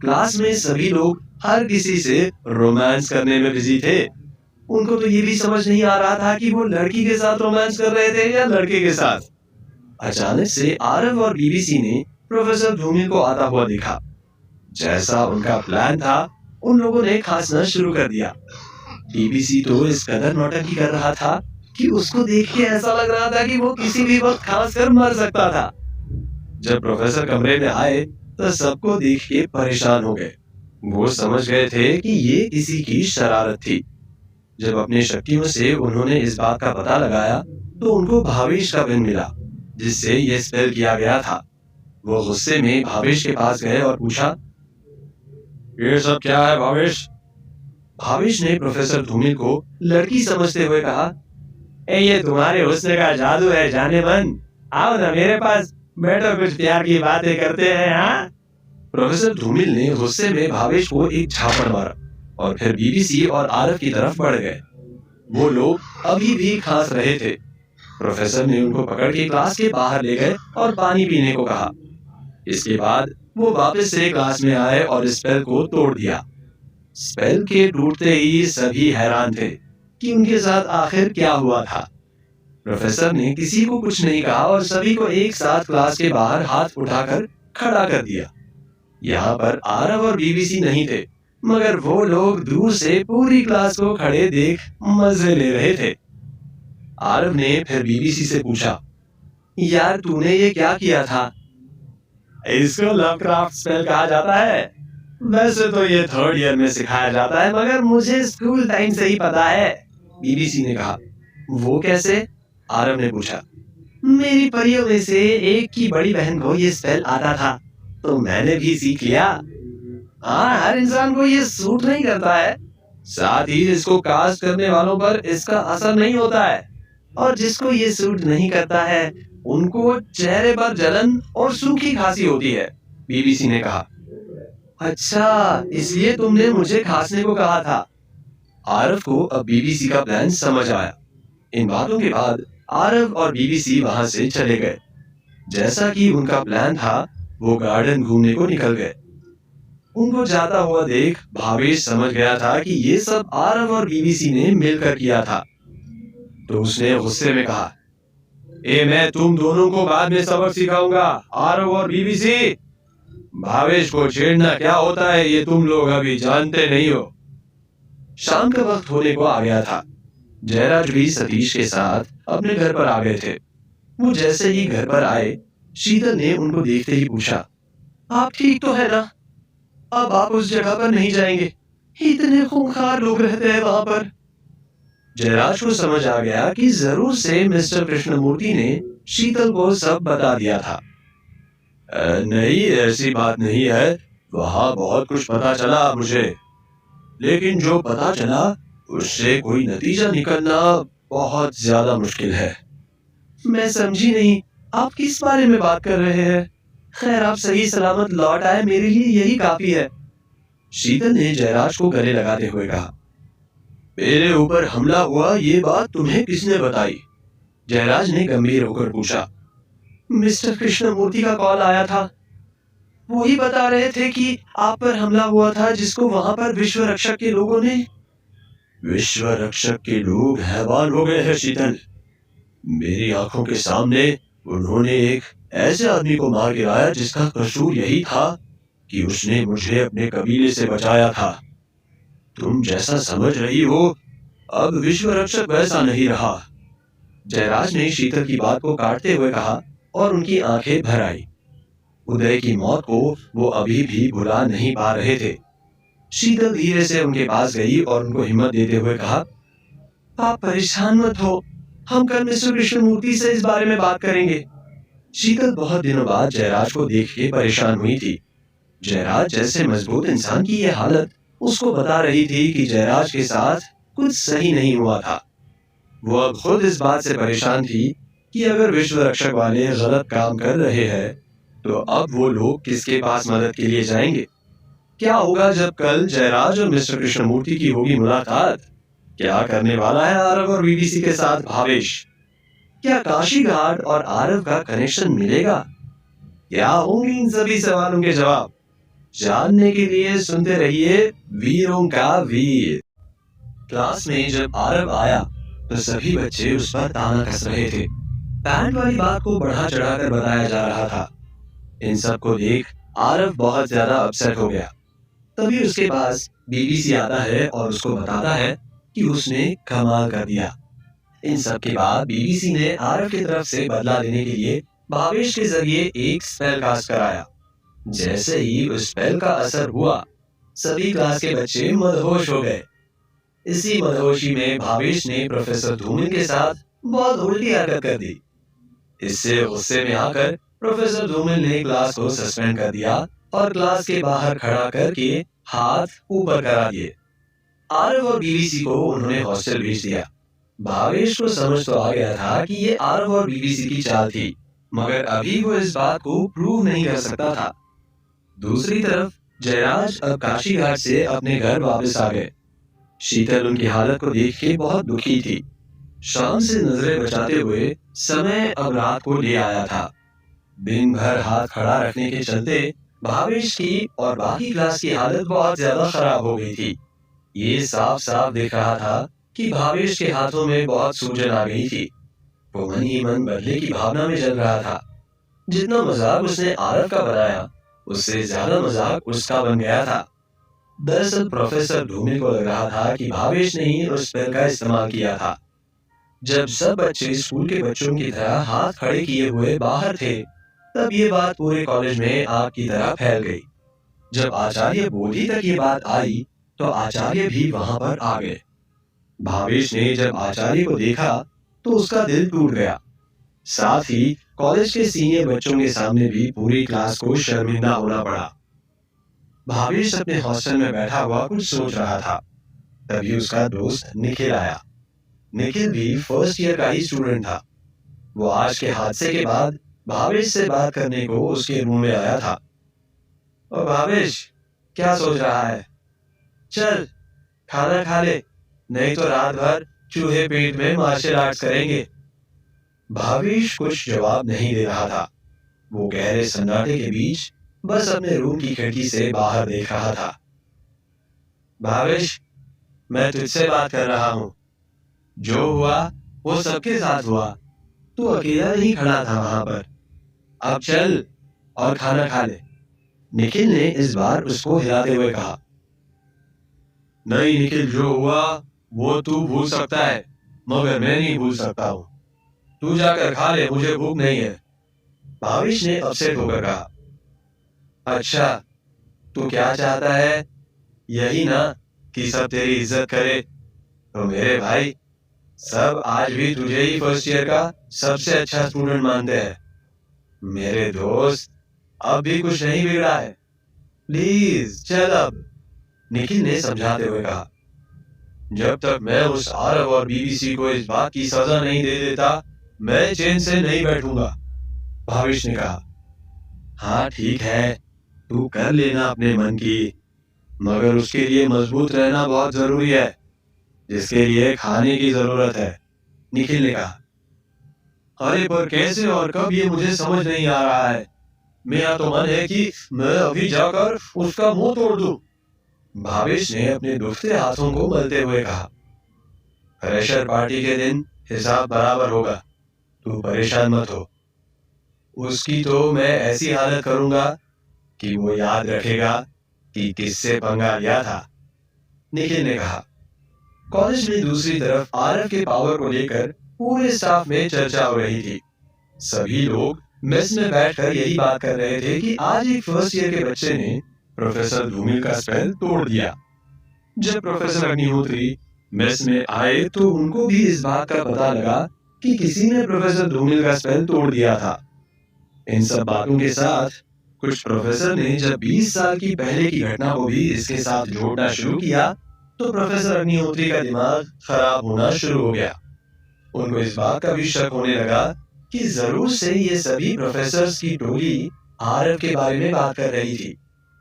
क्लास में सभी लोग हर किसी से रोमांस करने में बिजी थे। उनको तो ये भी समझ नहीं आ रहा था कि वो लड़की के साथ रोमांस कर रहे थे या लड़के के साथ। अचानक से आरव और बीबीसी ने प्रोफेसर धूमिल को आता हुआ देखा। जैसा उनका प्लान था, उन लोगों ने खांसना शुरू कर दिया। बीबीसी तो इस कदर नौटंकी कर रहा था कि उसको देख के ऐसा लग रहा था कि वो किसी भी वक्त खांस कर मर सकता था। जब प्रोफेसर कमरे में आए तो सबको देख के परेशान हो गए। वो समझ गए थे कि ये किसी की शरारत थी। जब अपनी शक्तियों से उन्होंने इस बात का पता लगाया तो उनको भावेश का पेन मिला, जिससे ये स्पेल किया गया था। वो गुस्से में भावेश के पास गए और पूछा, ये सब क्या है भावेश? भावेश ने प्रोफेसर धूमिल को लड़की समझते हुए कहा, ये तुम्हारे हुस्न का जादू है जाने मन, आओ ना मेरे पास, बैठो कुछ प्यार की बातें करते हैं। हाँ, प्रोफेसर धूमिल ने गुस्से में भावेश को एक झापड़ मारा और फिर बीबीसी और आरव की तरफ बढ़ गए। वो लोग अभी भी खांस रहे थे। प्रोफेसर ने उनको पकड़ के क्लास के बाहर ले गए और पानी पीने को कहा। इसके बाद वो वापस से क्लास में आए और स्पेल को तोड़ दिया। स्पेल के टूटते ही सभी हैरान थे कि उनके साथ आखिर क्या हुआ था। प्रोफेसर ने किसी को कुछ नहीं कहा और सभी को एक साथ क्लास के बाहर हाथ उठाकर खड़ा कर दिया। यहाँ पर आरव और बीबीसी नहीं थे, मगर वो लोग दूर से पूरी क्लास को खड़े देख मजे ले रहे थे। आरव ने फिर बीबीसी से पूछा, यार तूने ये क्या किया था? इसको लवक्राफ्ट स्पेल कहा जाता है। वैसे तो ये 3rd ईयर में सिखाया जाता है, मगर मुझे स्कूल टाइम से ही पता है, बीबीसी ने कहा। वो कैसे? आरव ने पूछा। मेरी परियों में से एक की बड़ी बहन को ये स्पेल आता था, तो मैंने भी सीख लिया। हाँ, हर इंसान को ये सूट नहीं करता है, साथ ही इसको कास्ट करने वालों पर इसका असर नहीं होता है, और जिसको ये सूट नहीं करता है उनको चेहरे पर जलन और सूखी खांसी होती है, बीबीसी ने कहा। अच्छा, इसलिए तुमने मुझे खांसने को कहा था। आरव को अब बीबीसी का प्लान समझ आया। इन बातों के बाद आरव और बीबीसी वहां से चले गए। जैसा कि उनका प्लान था, वो गार्डन घूमने को निकल गए। उनको जाता हुआ देख भावेश समझ गया था कि ये सब आरव और बीबीसी ने मिलकर किया था। तो उसने गुस्से में कहा, मैं तुम दोनों को बाद में सबक सिखाऊंगा, आरव और बीबीसी। भावेश को छेड़ना क्या होता है ये तुम लोग अभी जानते नहीं हो। शाम का वक्त होने को आ गया था। जयराज भी सतीश के साथ अपने घर पर आ गए थे। वो जैसे ही घर पर आए, शीतल ने उनको देखते ही पूछा, आप ठीक तो है ना? अब आप उस जगह पर नहीं जाएंगे, इतने खूंखार लोग रहते हैं वहां पर। जयराज को समझ आ गया कि जरूर से मिस्टर कृष्णमूर्ति ने शीतल को सब बता दिया था। नहीं, ऐसी बात नहीं है, वहां बहुत कुछ पता चला मुझे, लेकिन जो पता चला उससे कोई नतीजा निकलना बहुत ज्यादा मुश्किल है। मैं समझी नहीं, आप किस बारे में बात कर रहे हैं? खैर, आप सही सलामत लौट आए, मेरे लिए यही काफी है, शीतल ने जयराज को गले लगाते हुए कहा। मेरे ऊपर हमला हुआ ये बात तुम्हें किसने बताई? जयराज ने गंभीर होकर पूछा। मिस्टर कृष्णमूर्ति का कॉल आया था। वही बता रहे थे कि आप पर हमला हुआ था जिसको वहां पर विश्व रक्षक के लोगों ने। विश्व रक्षक के लोग हैवान हो गए हैं शीतल। मेरी आंखों के सामने उन्होंने एक ऐसे आदमी को मार गिराया जिसका कसूर यही था कि उसने मुझे अपने कबीले से बचाया था। तुम जैसा समझ रही हो, अब विश्व रक्षक वैसा नहीं रहा। जयराज ने शीतल की बात को काटते हुए कहा और उनकी आंखें भर आई। उदय की मौत को वो अभी भी भुला नहीं पा रहे थे। शीतल धीरे से उनके पास गई और उनको हिम्मत देते हुए कहा, आप परेशान मत हो, हम कल मिस्टर कृष्णमूर्ति से इस बारे में बात करेंगे। शीतल बहुत दिनों बाद जयराज को देख के परेशान हुई थी। जयराज जैसे मजबूत इंसान की यह हालत उसको बता रही थी कि जयराज के साथ कुछ सही नहीं हुआ था। वो अब खुद इस बात से परेशान थी कि अगर विश्व रक्षक वाले गलत काम कर रहे हैं तो अब वो लोग किसके पास मदद के लिए जाएंगे। क्या होगा जब कल जयराज और मिस्टर कृष्णमूर्ति की होगी मुलाकात? क्या करने वाला है आरव और बीबीसी के साथ भावेश? क्या काशी घाट और आरव का कनेक्शन मिलेगा? क्या होंगे इन सभी सवालों के जवाब? जानने के लिए सुनते रहिए वीरों का वीर। क्लास में जब आरव आया तो सभी बच्चे उस पर ताना कस रहे थे। पैंट वाली बात को बढ़ा चढ़ाकर बताया जा रहा था। इन सब को देख आरव बहुत ज्यादा अपसेट हो गया। तभी उसके पास बीबीसी आता है और उसको बताता है कि उसने कमाल कर दिया। इन सब के बाद बीबीसी ने आरव की तरफ से बदला लेने के लिए भावेश के जरिए एक स्पेल कास्ट कराया। जैसे ही उस स्पेल का असर हुआ, सभी क्लास के बच्चे मदहोश हो गए। इसी मदहोशी में भावेश ने प्रोफेसर धूमिल के साथ बहुत उल्टी हरकत कर दी। इससे गुस्से में आकर प्रोफेसर धूमिल ने क्लास को सस्पेंड कर दिया और क्लास के बाहर खड़ा करके हाथ ऊपर करा दिए। आरव और बीबीसी को उन्होंने हॉस्टल भेज दिया। भावेश को समझ तो आ गया था कि ये आरव और बीबीसी की चाल थी, मगर अभी वो इस बात को प्रूव नहीं कर सकता था। दूसरी तरफ जयराज अब काशी घाट से अपने घर वापस आ गए। शीतल उनकी हालत को देख के बहुत दुखी थी। शाम से नजरें बचाते हुए समय अब रात को ले आया था। दिन भर हाथ खड़ा रखने के चलते भावेश की और बाकी क्लास की हालत बहुत ज्यादा खराब हो गई थी। ये साफ साफ दिख रहा था कि भावेश के हाथों में बहुत सूजन आ गई थी। वो मन ही मन बदले की भावना में जल रहा था। जितना मजाक उसने आरव का बनाया, उससे ज्यादा मजाक उसका बन गया था। दरअसल प्रोफेसर धूमिल को लग रहा था कि भावेश ने ही उस स्पेल का इस्तेमाल किया था। जब सब बच्चे स्कूल के बच्चों की तरह हाथ खड़े किए हुए बाहर थे, तब ये बात पूरे कॉलेज में आग की तरह फैल गई। जब आचार्य बोधी तक ये बात आई तो आचार्य भी वहां पर आ गए। भावेश ने जब आचार्य को देखा तो उसका दिल टूट गया। साथ ही कॉलेज के सीनियर बच्चों के सामने भी पूरी क्लास को शर्मिंदा होना पड़ा। भावेश अपने हॉस्टल में बैठा हुआ कुछ सोच रहा था। तभी उसका दोस्त निखिल आया। निखिल भी फर्स्ट ईयर का ही स्टूडेंट था। वो आज के हादसे के बाद भावेश से बात करने को उसके रूम में आया था। और भावेश, क्या सोच रहा है? चल खाना खा ले, नहीं तो रात भर चूहे पेट में मार्शल आर्ट्स करेंगे। भावेश कुछ जवाब नहीं दे रहा था। वो गहरे सन्नाटे के बीच बस अपने रूम की खिड़की से बाहर देख रहा था। भावेश, मैं तुझसे बात कर रहा हूँ। जो हुआ वो सबके साथ हुआ। तू अकेला नहीं खड़ा था वहां पर। अब चल और खाना खा ले। निखिल ने इस बार उसको हिलाते हुए कहा। नहीं निखिल, जो हुआ वो तू भूल सकता है, मगर मैं नहीं भूल सकता हूँ। तू जाकर खा ले, मुझे भूख नहीं है। भावेश ने अपसेट होकर कहा। अच्छा, तू क्या चाहता है? यही ना कि सब तेरी इज्जत करे? तो मेरे भाई, सब आज भी तुझे ही फर्स्ट ईयर का सबसे अच्छा स्टूडेंट मानते हैं। मेरे दोस्त, अब भी कुछ नहीं बिगड़ा है। प्लीज चल अब, निखिल ने समझाते हुए कहा। जब तक मैं उस आरव और बीबीसी को इस बात की सजा नहीं दे देता, मैं चैन से नहीं बैठूंगा। भावेश ने कहा। हाँ ठीक है, तू कर लेना अपने मन की, मगर उसके लिए मजबूत रहना बहुत जरूरी है, जिसके लिए खाने की जरूरत है। निखिल ने कहा। अरे पर कैसे और कब, ये मुझे समझ नहीं आ रहा है। मेरा तो मन है कि मैं अभी जाकर उसका मुंह तोड़ दूं। भावेश ने अपने दुखते हाथों को मलते हुए कहा। फ्रेशर पार्टी के दिन हिसाब बराबर होगा, तू परेशान मत हो। उसकी तो मैं ऐसी हालत करूंगा कि वो याद रखेगा कि किससे पंगा लिया था, निखिल ने कहा। कॉलेज में दूसरी तरफ आरव के पावर को लेकर पूरे स्टाफ में चर्चा हो रही थी। सभी लोग मेस में बैठकर यही बात कर रहे थे कि आज एक फर्स्ट ईयर के बच्चे ने प्रोफेसर धूमिल का स्पेल तोड़ दिया। जब प्रोफेसर अग्निहोत्री मेस में आए तो उनको भी इस बात का पता लगा कि किसी ने प्रोफेसर धूमिल का स्पेल तोड़ दिया था। इन सब बातों के साथ कुछ प्रोफेसर ने जब 20 साल की पहले की घटना को भी इसके साथ जोड़ना शुरू किया तो प्रोफेसर अग्निहोत्री का दिमाग खराब होना शुरू हो गया। उनको इस बात का भी शक होने लगा कि जरूर से ये सभी प्रोफेसर्स की टोली आरव के बारे में बात कर रही थी।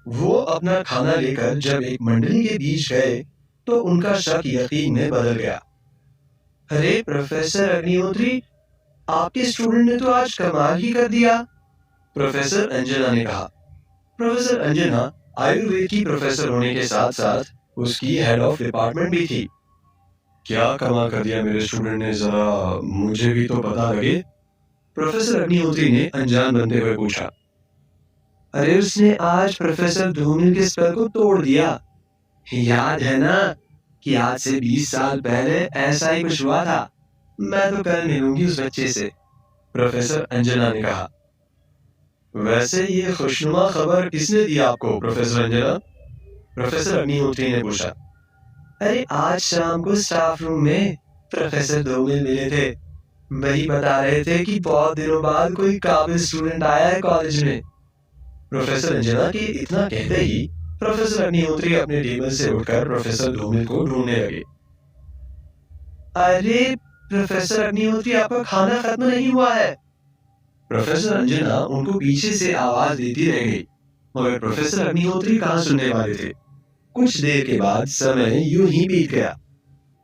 वो अपना खाना लेकर जब एक मंडली के बीच गए तो उनका शक यकीन में बदल गया। अरे प्रोफेसर अग्निहोत्री, आपके स्टूडेंट ने तो आज कमाल ही कर दिया, प्रोफेसर अंजना ने कहा। प्रोफेसर अंजना आयुर्वेद की प्रोफेसर होने के साथ साथ उसकी हेड ऑफ डिपार्टमेंट भी थी। क्या कमाल कर दिया मेरे स्टूडेंट ने, जरा मुझे भी तो पता लगे, प्रोफेसर अग्निहोत्री ने अनजान बनते हुए पूछा। अरे उसने आज प्रोफेसर धूमिल के स्पेल को तोड़ दिया। याद है ना कि आज से 20 साल पहले ऐसा ही कुछ हुआ था। मैं तो कल मिलूंगी उस बच्चे से, प्रोफेसर अंजना ने कहा। वैसे ये खुशनुमा खबर किसने दी आपको प्रोफेसर अंजना, प्रोफेसर अग्निहोत्री ने पूछा। अरे आज शाम को स्टाफ रूम में प्रोफेसर धूमिल मिले थे। वही बता रहे थे कि बहुत दिनों बाद कोई काबिल स्टूडेंट आया है कॉलेज में। प्रोफेसर अंजना के इतना कहते ही प्रोफेसर अग्निहोत्री अपने टेबल से उठकर प्रोफेसर धूमिल को ढूंढने लगे। अरे प्रोफेसर अग्निहोत्री, आपका खाना खत्म नहीं हुआ है, प्रोफेसर अंजना उनको पीछे से आवाज देती रह गई, मगर प्रोफेसर अग्निहोत्री कहाँ सुनने वाले थे। कुछ देर के बाद समय यूं ही बीत गया।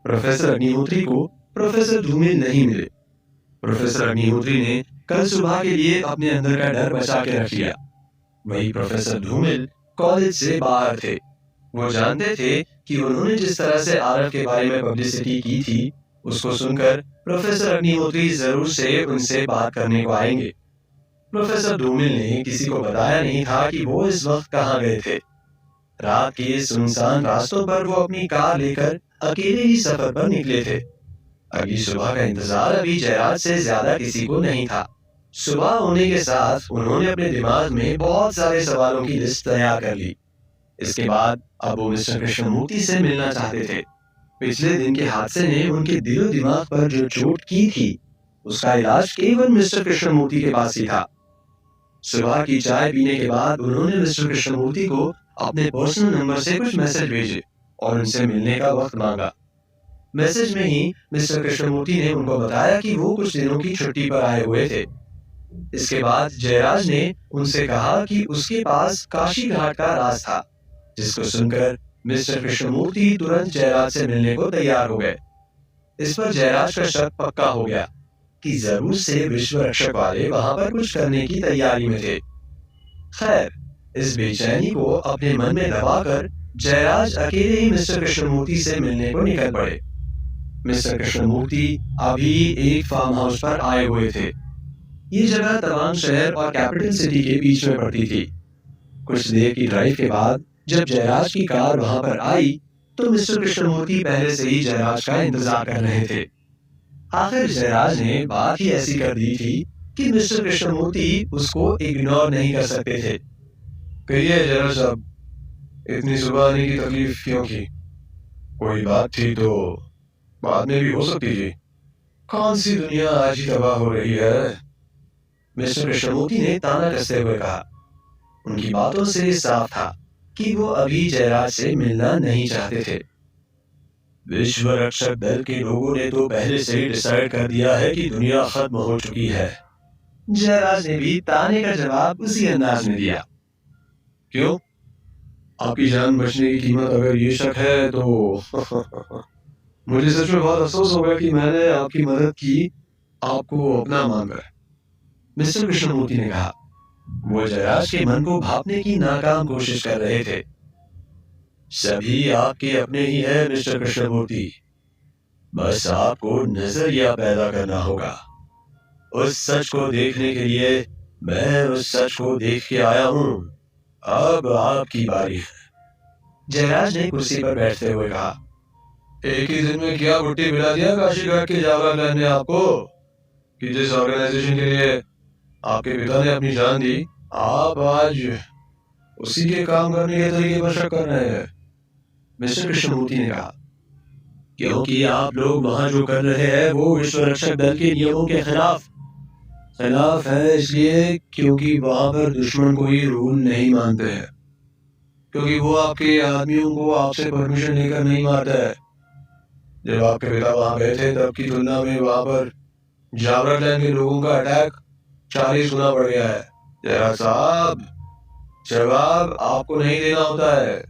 प्रोफेसर अग्निहोत्री को प्रोफेसर धूमिल नहीं मिले। प्रोफेसर अग्निहोत्री ने कल सुबह के लिए अपने अंदर का डर बचा के रख लिया। वही प्रोफेसर धूमिल कॉलेज से बाहर थे। वो जानते थे कि उन्होंने जिस तरह से आरव के बारे में पब्लिसिटी की थी, उसको सुनकर प्रोफेसर अग्निहोत्री जरूर से उनसे बात करने को आएंगे। प्रोफेसर धूमिल ने किसी को बताया नहीं था कि वो इस वक्त कहाँ गए थे। रात के सुनसान रास्तों पर वो अपनी कार लेकर अकेले ही सफर पर निकले थे। अगली सुबह का इंतजार अभी जयराज से ज्यादा किसी को नहीं था। सुबह होने के साथ उन्होंने अपने दिमाग में बहुत सारे सवालों की लिस्ट तैयार कर ली। इसके बाद अब वो मिस्टर कृष्णमूर्ति से मिलना चाहते थे। पिछले दिन के हादसे ने उनके दिलो दिमाग पर जो चोट की थी, उसका इलाज केवल मिस्टर कृष्णमूर्ति के पास ही था। सुबह की चाय पीने के बाद उन्होंने मिस्टर कृष्णमूर्ति को अपने पर्सनल नंबर से कुछ मैसेज भेजे और उनसे मिलने का वक्त मांगा। मैसेज में ही मिस्टर कृष्णमूर्ति ने उनको बताया कि वो कुछ दिनों की छुट्टी पर आए हुए थे। इसके बाद जयराज ने उनसे कहा कि उसके पास काशी घाट का राज था, जिसको सुनकर मिस्टर कृष्णमूर्ति तुरंत जयराज से मिलने को तैयार हो गए। इस पर जयराज का शक पक्का हो गया कि जरूर से विश्व रक्षक वाले वहां पर कुछ करने की तैयारी में थे। खैर, इस बेचैनी को अपने मन में दबाकर जयराज अकेले ही मिस्टर कृष्णमूर्ति से मिलने को निकल पड़े। मिस्टर कृष्णमूर्ति अभी एक फार्म हाउस पर आए हुए थे। ये जगह तवांग शहर और कैपिटल सिटी के बीच में पड़ती थी। कुछ देर की ड्राइव के बाद जब जयराज की कार वहां पर आई तो मिस्टर कृष्णमूर्ति पहले से ही जयराज का इंतजार कर रहे थे। आखिर जयराज ने बात ही ऐसी कर दी थी कि मिस्टर कृष्णमूर्ति उसको इग्नोर नहीं कर सकते थे। कहिए जयराज साहब, इतनी सुबह आने की तकलीफ क्यों की? कोई बात थी तो बाद में भी हो सकती थी। कौन सी दुनिया आज ही तबाह हो रही है, मिस्टर कृष्णमूर्ति ने ताना कसते हुए कहा। उनकी बातों से साफ था कि वो अभी जयराज से मिलना नहीं चाहते थे। विश्व रक्षक दल के लोगों ने तो पहले से ही डिसाइड कर दिया है कि दुनिया खत्म हो चुकी है, जयराज ने भी ताने का जवाब उसी अंदाज में दिया। क्यों? आपकी जान बचने की कीमत अगर ये शक है तो मुझे सच में बहुत अफसोस होगा कि मैंने आपकी मदद की, आपको अपना मानकर, मिस्टर कृष्णमूर्ति ने कहा। वो जयराज के मन को भापने की नाकाम कोशिश कर रहे थे। सभी आपके अपने ही है मिस्टर कृष्णमूर्ति, बस आपको नजरिया पैदा करना होगा। उस सच को देखने के लिए मैं उस सच को देख के आया हूं। अब आपकी बारी है। जयराज ने कुर्सी पर बैठते हुए कहा, एक ही दिन में क्या गुट्टी मिला दिया काशी घाट के जावरा ने आपको कि जिस ऑर्गेनाइजेशन के लिए आपके पिता ने अपनी जान दी, आप आज उसी के काम करने के तरीके पर शक कर रहे हैं। मिस्टर कृष्णमूर्ति ने कहा, क्योंकि आप लोग वहां जो कर रहे हैं वो विश्व रक्षक दल के नियमों के खिलाफ है, इसलिए क्योंकि वहां पर दुश्मन कोई रूल नहीं मानते हैं, क्योंकि वो आपके आदमियों को आपसे परमिशन लेकर नहीं मारता है। जब आपके पिता वहां गए थे तब की तुलना में वहां पर जावरा क्लैन के लोगों का अटैक 40 गुना बढ़ गया है। जयराज साहब, जवाब आपको नहीं देना होता है,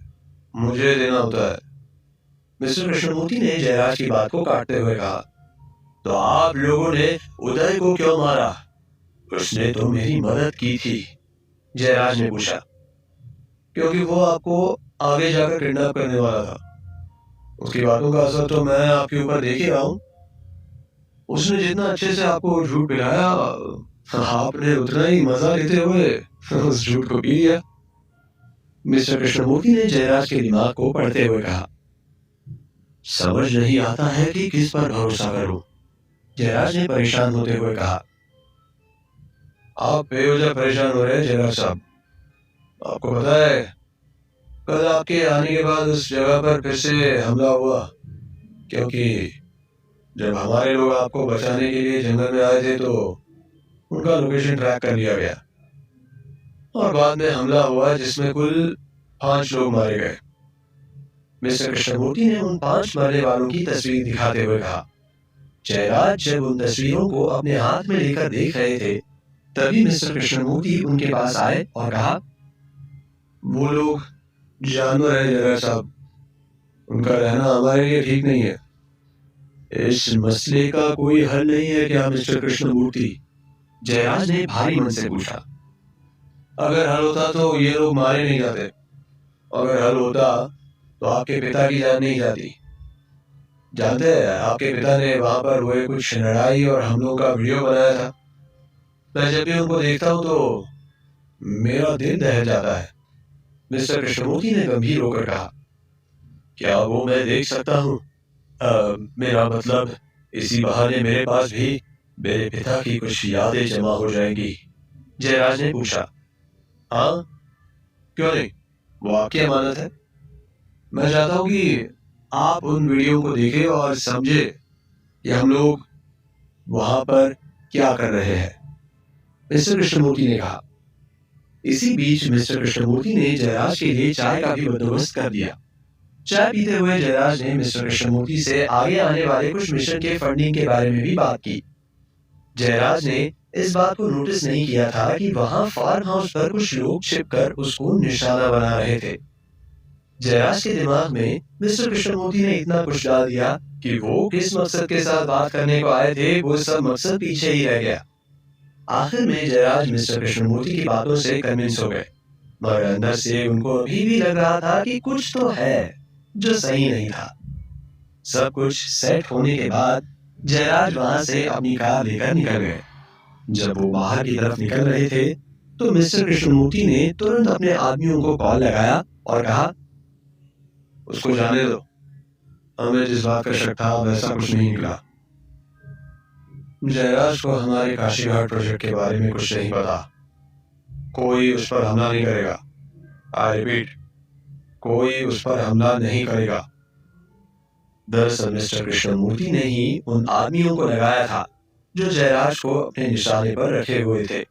मुझे देना होता है। मिस्टर कृष्णमूर्ति ने जयराज की बात को काटते हुए कहा, तो आप लोगों ने उदय को क्यों मारा? उसने तो मेरी मदद की थी। जयराज ने पूछा, क्योंकि वो आपको आगे जाकर किडनैप करने वाला था। उसकी बातों का असर तो मैं आपके ऊपर देख ही रहा हूं। उसने जितना अच्छे से आपको झूठ पिलाया, आपने उतना ही मजा लेते हुए उस झूठ को पी लिया। मिस्टर कृष्णमूर्ति ने जयराज के दिमाग को पढ़ते हुए कहा, समझ नहीं आता है कि किस पर भरोसा करूं। जयराज ने परेशान होते हुए कहा, आप बेवजह परेशान हो रहे हैं जयराज साहब। आपको पता है कल आपके आने के बाद उस जगह पर फिर से हमला हुआ, क्योंकि जब हमारे लोग आपको बचाने के लिए जंगल में आए थे तो उनका लोकेशन ट्रैक कर लिया गया और बाद में हमला हुआ जिसमें कुल 5 लोग मारे गए। मिस्टर कृष्णमूर्ति ने उन 5 मरने वालों की तस्वीर दिखाते हुए कहा। जयराज जब उन तस्वीरों को अपने हाथ में लेकर देख रहे थे तभी मिस्टर कृष्णमूर्ति उनके पास आए और कहा, वो लोग जानवर है जयराज साहब, उनका रहना हमारे लिए ठीक नहीं है। इस मसले का कोई हल नहीं है क्या मिस्टर कृष्णमूर्ति? जयराज ने भारी मन से पूछा। अगर हल होता तो ये लोग मारे नहीं जाते, अगर हल होता तो आपके पिता की जान नहीं जाती। जानते हैं आपके पिता ने वहां पर हुए कुछ लड़ाई और हमलों का वीडियो बनाया था। मैं जब भी उनको देखता हूँ तो मेरा दिल दहल जाता है। मिस्टर कृष्णमूर्ति ने गंभीर होकर कहा, क्या वो मैं देख सकता हूँ? मेरा मतलब इसी बहाने मेरे पास भी मेरे पिता की कुछ यादें जमा हो जाएंगी। जयराज ने पूछा, हाँ क्यों नहीं, वो आपकी अमानत है। मैं चाहता हूँ कि आप उन वीडियो को देखें और समझे कि हम लोग वहां पर क्या कर रहे हैं। मिस्टर कृष्णमूर्ति ने कहा। इसी बीच मिस्टर कृष्णमूर्ति ने जयराज के लिए चाय का भी बंदोबस्त कर दिया। चाय पीते हुए जयराज ने मिस्टर कृष्णमूर्ति से आगे आने वाले कुछ मिशन के फंडिंग के बारे में भी बात की। जयराज ने इस बात को नोटिस नहीं किया था कि वहां फार्म हाउस पर कुछ लोग छिपकर उसको निशाना बना रहे थे। जयराज के दिमाग में मिस्टर कृष्णमूर्ति ने इतना कुछ डाल दिया कि वो किस मकसद के साथ बात करने को आए थे वो सब मकसद पीछे ही रह गया। आखिर में जयराज मिस्टर कृष्णमूर्ति की बातों से कन्विंस हो गए, मगर अंदर से उनको अभी भी लग रहा था कि कुछ तो है जो सही नहीं था। सब कुछ सेट होने के बाद जयराज वहां से अपनी कार लेकर निकल गए। जब वो बाहर की तरफ निकल रहे थे तो मिस्टर कृष्णमूर्ति ने तुरंत अपने आदमियों को कॉल लगाया और कहा, उसको जाने दो, हमें जिस बात का शक था वैसा कुछ नहीं निकला। जयराज को हमारे काशी घाट प्रोजेक्ट के बारे में कुछ नहीं पता। कोई उस पर हमला नहीं करेगा। आई रिपीट, कोई उस पर हमला नहीं करेगा। दरअसल मिस्टर कृष्णमूर्ति ने ही उन आदमियों को लगाया था जो जयराज को अपने निशाने पर रखे हुए थे।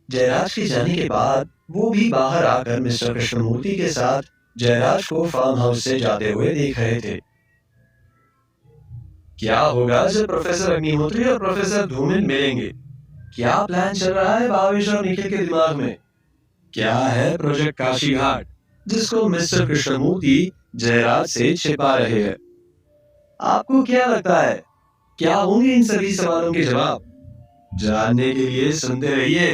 जयराज के जाने के बाद वो भी बाहर आकर मिस्टर कृष्णमूर्ति के साथ जयराज को फार्म हाउस से जाते हुए देख रहे थे। क्या होगा जब प्रोफेसर अग्निहोत्री और प्रोफेसर धूमिल मिलेंगे? क्या प्लान चल रहा है भावेश और निखिल के दिमाग में? क्या है प्रोजेक्ट काशी घाट जिसको मिस्टर कृष्णमूर्ति जयराज से छिपा रहे हैं? आपको क्या लगता है क्या होंगे इन सभी सवालों के जवाब? जानने के लिए सुनते रहिए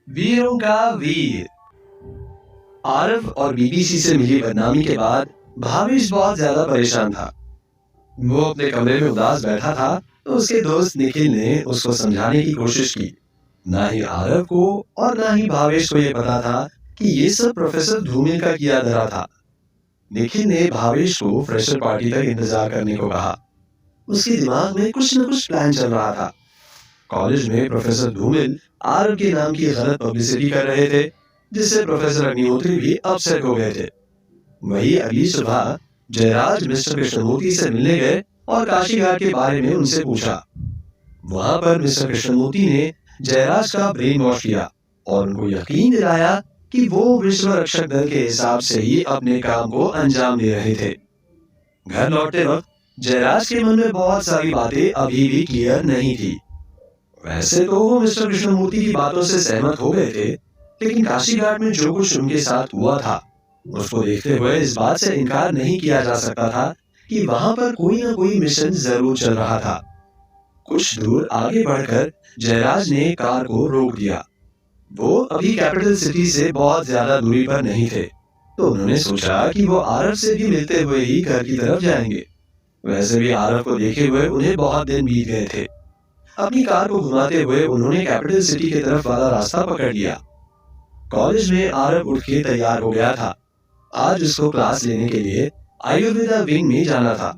वीरों का वीर। आरव और बीबीसी से मिली बदनामी के बाद भावेश बहुत ज्यादा परेशान था। वो अपने कमरे में उदास बैठा था तो उसके दोस्त निखिल ने उसको समझाने की कोशिश की। ना ही आरव को और ना ही भावेश को ये पता था कि ये सब प्रोफेसर धूमिल का किया धरा था। निखिल ने भावेश को फ्रेशर पार्टी तक इंतजार करने को कहा। उसके दिमाग में कुछ न कुछ प्लान चल रहा था। कॉलेज में प्रोफेसर धूमिल आरव के नाम की गलत पब्लिसिटी कर रहे थे, जिससे प्रोफेसर अग्निहोत्री भी अपसेट हो गए थे। वही अगली सुबह जयराज मिस्टर कृष्णमूर्ति से मिलने गए और काशी घाट के बारे में उनसे पूछा। वहां पर मिस्टर कृष्णमूर्ति ने जयराज का ब्रेन वॉश किया और उनको यकीन दिलाया कि वो विश्व रक्षक दल के हिसाब से ही अपने काम को अंजाम दे रहे थे। घर लौटते वक्त जयराज के मन में बहुत सारी बातें अभी भी क्लियर नहीं थी। वैसे तो वो मिस्टर कृष्णमूर्ति की बातों से सहमत हो गए थे, लेकिन काशी घाट में जो कुछ उनके साथ हुआ था उसको देखते हुए इस बात से इनकार नहीं किया जा सकता था कि वहां पर कोई ना कोई मिशन जरूर चल रहा था। कुछ दूर आगे बढ़कर जयराज ने कार को रोक दिया। वो अभी कैपिटल सिटी से बहुत ज्यादा दूरी पर नहीं थे, तो उन्होंने सोचा कि वो आरव से भी मिलते हुए ही घर की तरफ जाएंगे। वैसे भी आरव को देखे हुए उन्हें बहुत दिन बीत गए थे। अपनी कार को घुमाते हुए उन्होंने कैपिटल सिटी की तरफ वाला रास्ता पकड़ लिया। कॉलेज में आरव उठ के तैयार हो गया था। आज उसको क्लास लेने के लिए आयुर्वेदा विंग में जाना था।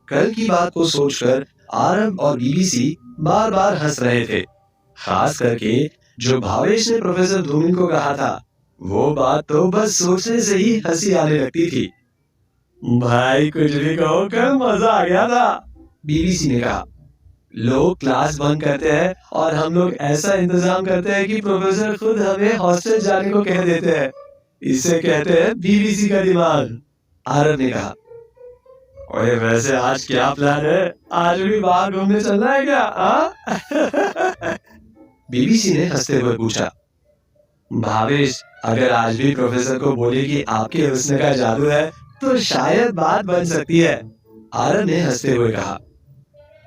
कल की बात को सोचकर आरव और बीबीसी बार बार हंस रहे थे। खास करके जो भावेश ने प्रोफेसर धूमिल को कहा था, वो बात तो बस सोचने से ही हंसी आने लगती थी। भाई कुछ भी कहो, कल मजा आ गया था, बीबीसी ने कहा। लोग क्लास बंक करते हैं और हम लोग ऐसा इंतजाम करते हैं कि प्रोफेसर खुद हमें हॉस्टल जाने को कह देते हैं। इसे कहते हैं बीबीसी का दिमाग, आरव ने कहा। ओए वैसे आज क्या प्लान है? आज भी बाहर घूमने चलना है क्या? बीबीसी ने हंसते हुए पूछा। भावेश, अगर आज भी प्रोफेसर को बोले कि आपके हुस्न का जादू है तो शायद बात बन सकती है, आरव ने हंसते हुए कहा।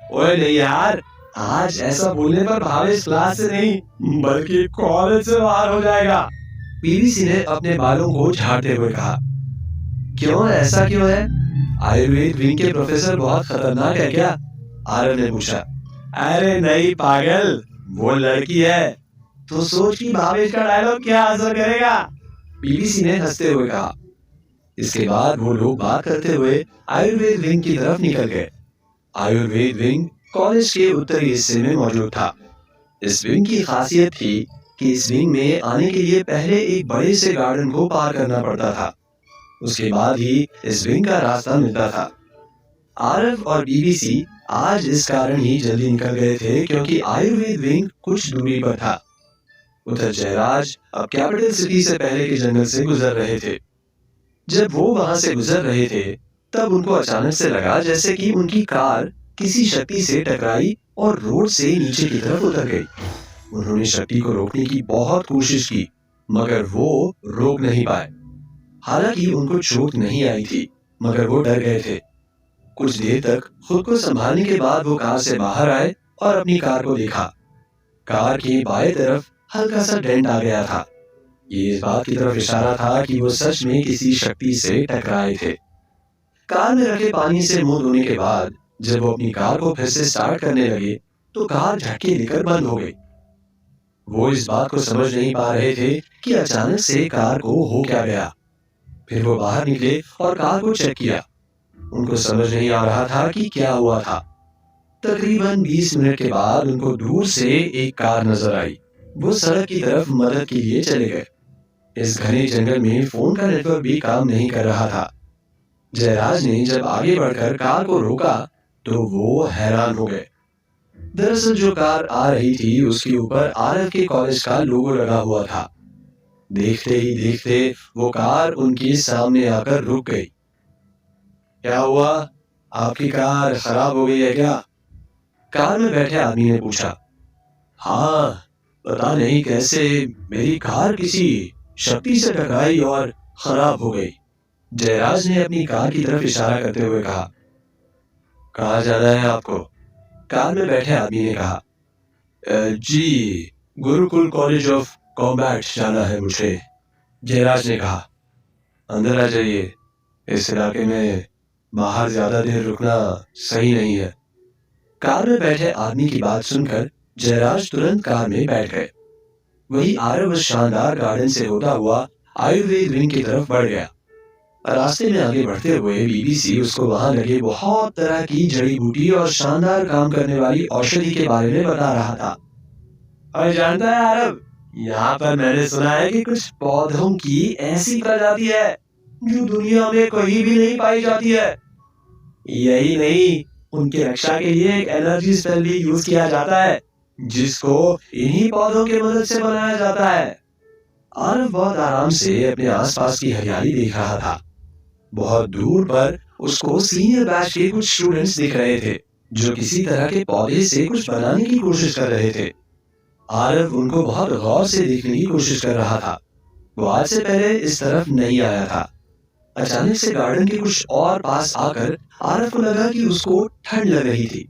ओए नहीं यार, आज ऐसा बोलने पर भावेश क्लास से नहीं बल्कि कॉलेज से बाहर हो जाएगा, बीबीसी ने अपने बालों को झाड़ते हुए कहा। क्यों, ऐसा क्यों है? आयुर्वेद विंग के प्रोफेसर बहुत खतरनाक है क्या? आरव ने पूछा। अरे नहीं पागल, वो लड़की है। तो सोच कि भावेश का डायलॉग क्या असर करेगा, बीबीसी ने हंसते हुए कहा। इसके बाद वो लोग बात करते हुए आयुर्वेद विंग की तरफ निकल गए। आयुर्वेद विंग कॉलेज के उत्तरी हिस्से में मौजूद था। इस विंग की खासियत थी कि इस विंग में आने के लिए पहले एक बड़े से गार्डन को पार करना पड़ता था। उसके बाद ही इस विंग का रास्ता मिलता था। आरव और बीबीसी आज इस कारण ही जल्दी निकल गए थे क्योंकि आयुर्वेद विंग कुछ दूरी पर था। उधर जयराज अब कैपिटल सिटी से पहले के जंगल से गुजर रहे थे। जब वो वहां से गुजर रहे थे तब उनको अचानक से लगा जैसे कि उनकी कार किसी शक्ति से टकराई और रोड से नीचे की तरफ उतर गई। उन्होंने शक्ति को रोकने की बहुत कोशिश की, मगर वो रोक नहीं पाए। हालांकि उनको चोट नहीं आई थी, मगर वो डर गए थे। कुछ देर तक खुद को संभालने के बाद वो कार से बाहर आए और अपनी कार को देखा। कार की बाएं तरफ हल्का सा डेंट आ गया था। ये इस बात की तरफ इशारा था कि वो सच में किसी शक्ति से टकराए थे। कार में रखे पानी से मुंह धोने के बाद जब वो अपनी कार को फिर से स्टार्ट करने लगे तो कार झटके लेकर बंद हो गई। वो इस बात को समझ नहीं पा रहे थे कि अचानक से कार को हो क्या गया। फिर वो बाहर निकले और कार को चेक किया। उनको समझ नहीं आ रहा था कि क्या हुआ था। तकरीबन 20 मिनट के बाद उनको दूर से एक कार नजर आई। वो सड़क की तरफ मदद के लिए चले गए। इस घने जंगल में फोन का नेटवर्क भी काम नहीं कर रहा था। जयराज ने जब आगे बढ़कर कार को रोका तो वो हैरान हो गए। दरअसल जो कार आ रही थी उसके ऊपर आरव के कॉलेज का लोगो लगा हुआ था। देखते ही देखते वो कार उनके सामने आकर रुक गई। क्या हुआ, आपकी कार खराब हो गई है क्या? कार में बैठे आदमी ने पूछा। हाँ, पता नहीं कैसे मेरी कार किसी शक्ति से टकराई और खराब हो गई, जयराज ने अपनी कार की तरफ इशारा करते हुए कहा। कहाँ जाना है आपको? कार में बैठे आदमी ने कहा। जी, गुरुकुल कॉलेज ऑफ कॉम्बैट जाना है मुझे, जयराज ने कहा। अंदर आ जाइए, इस इलाके में बाहर ज्यादा देर रुकना सही नहीं है। कार में बैठे आदमी की बात सुनकर जयराज तुरंत कार में बैठ गए। वही आरव उस शानदार गार्डन से होता हुआ आयुर्वेद विंग की तरफ बढ़ गया। रास्ते में आगे बढ़ते हुए बीबीसी उसको वहां लगे बहुत तरह की जड़ी बूटी और शानदार काम करने वाली औषधि के बारे में बता रहा था। और जानता है आरव, यहाँ पर मैंने सुना है कि कुछ पौधों की ऐसी प्रजाति है जो दुनिया में कहीं भी नहीं पाई जाती है। यही नहीं, उनकी रक्षा के लिए एक एनर्जी स्पेल भी यूज किया जाता है, जिसको इन्हीं पौधों की मदद से बनाया जाता है। आरव बहुत आराम से अपने आसपास की हरियाली देख रहा था। बहुत दूर पर उसको सीनियर बैच के कुछ स्टूडेंट्स दिख रहे थे, जो किसी तरह के पौधे से कुछ बनाने की कोशिश कर रहे थे। आरव उनको बहुत गौर से देखने की कोशिश कर रहा था। वो आज से पहले इस तरफ नहीं आया था। अचानक से गार्डन के कुछ और पास आकर आरव को लगा कि उसको ठंड लग रही थी।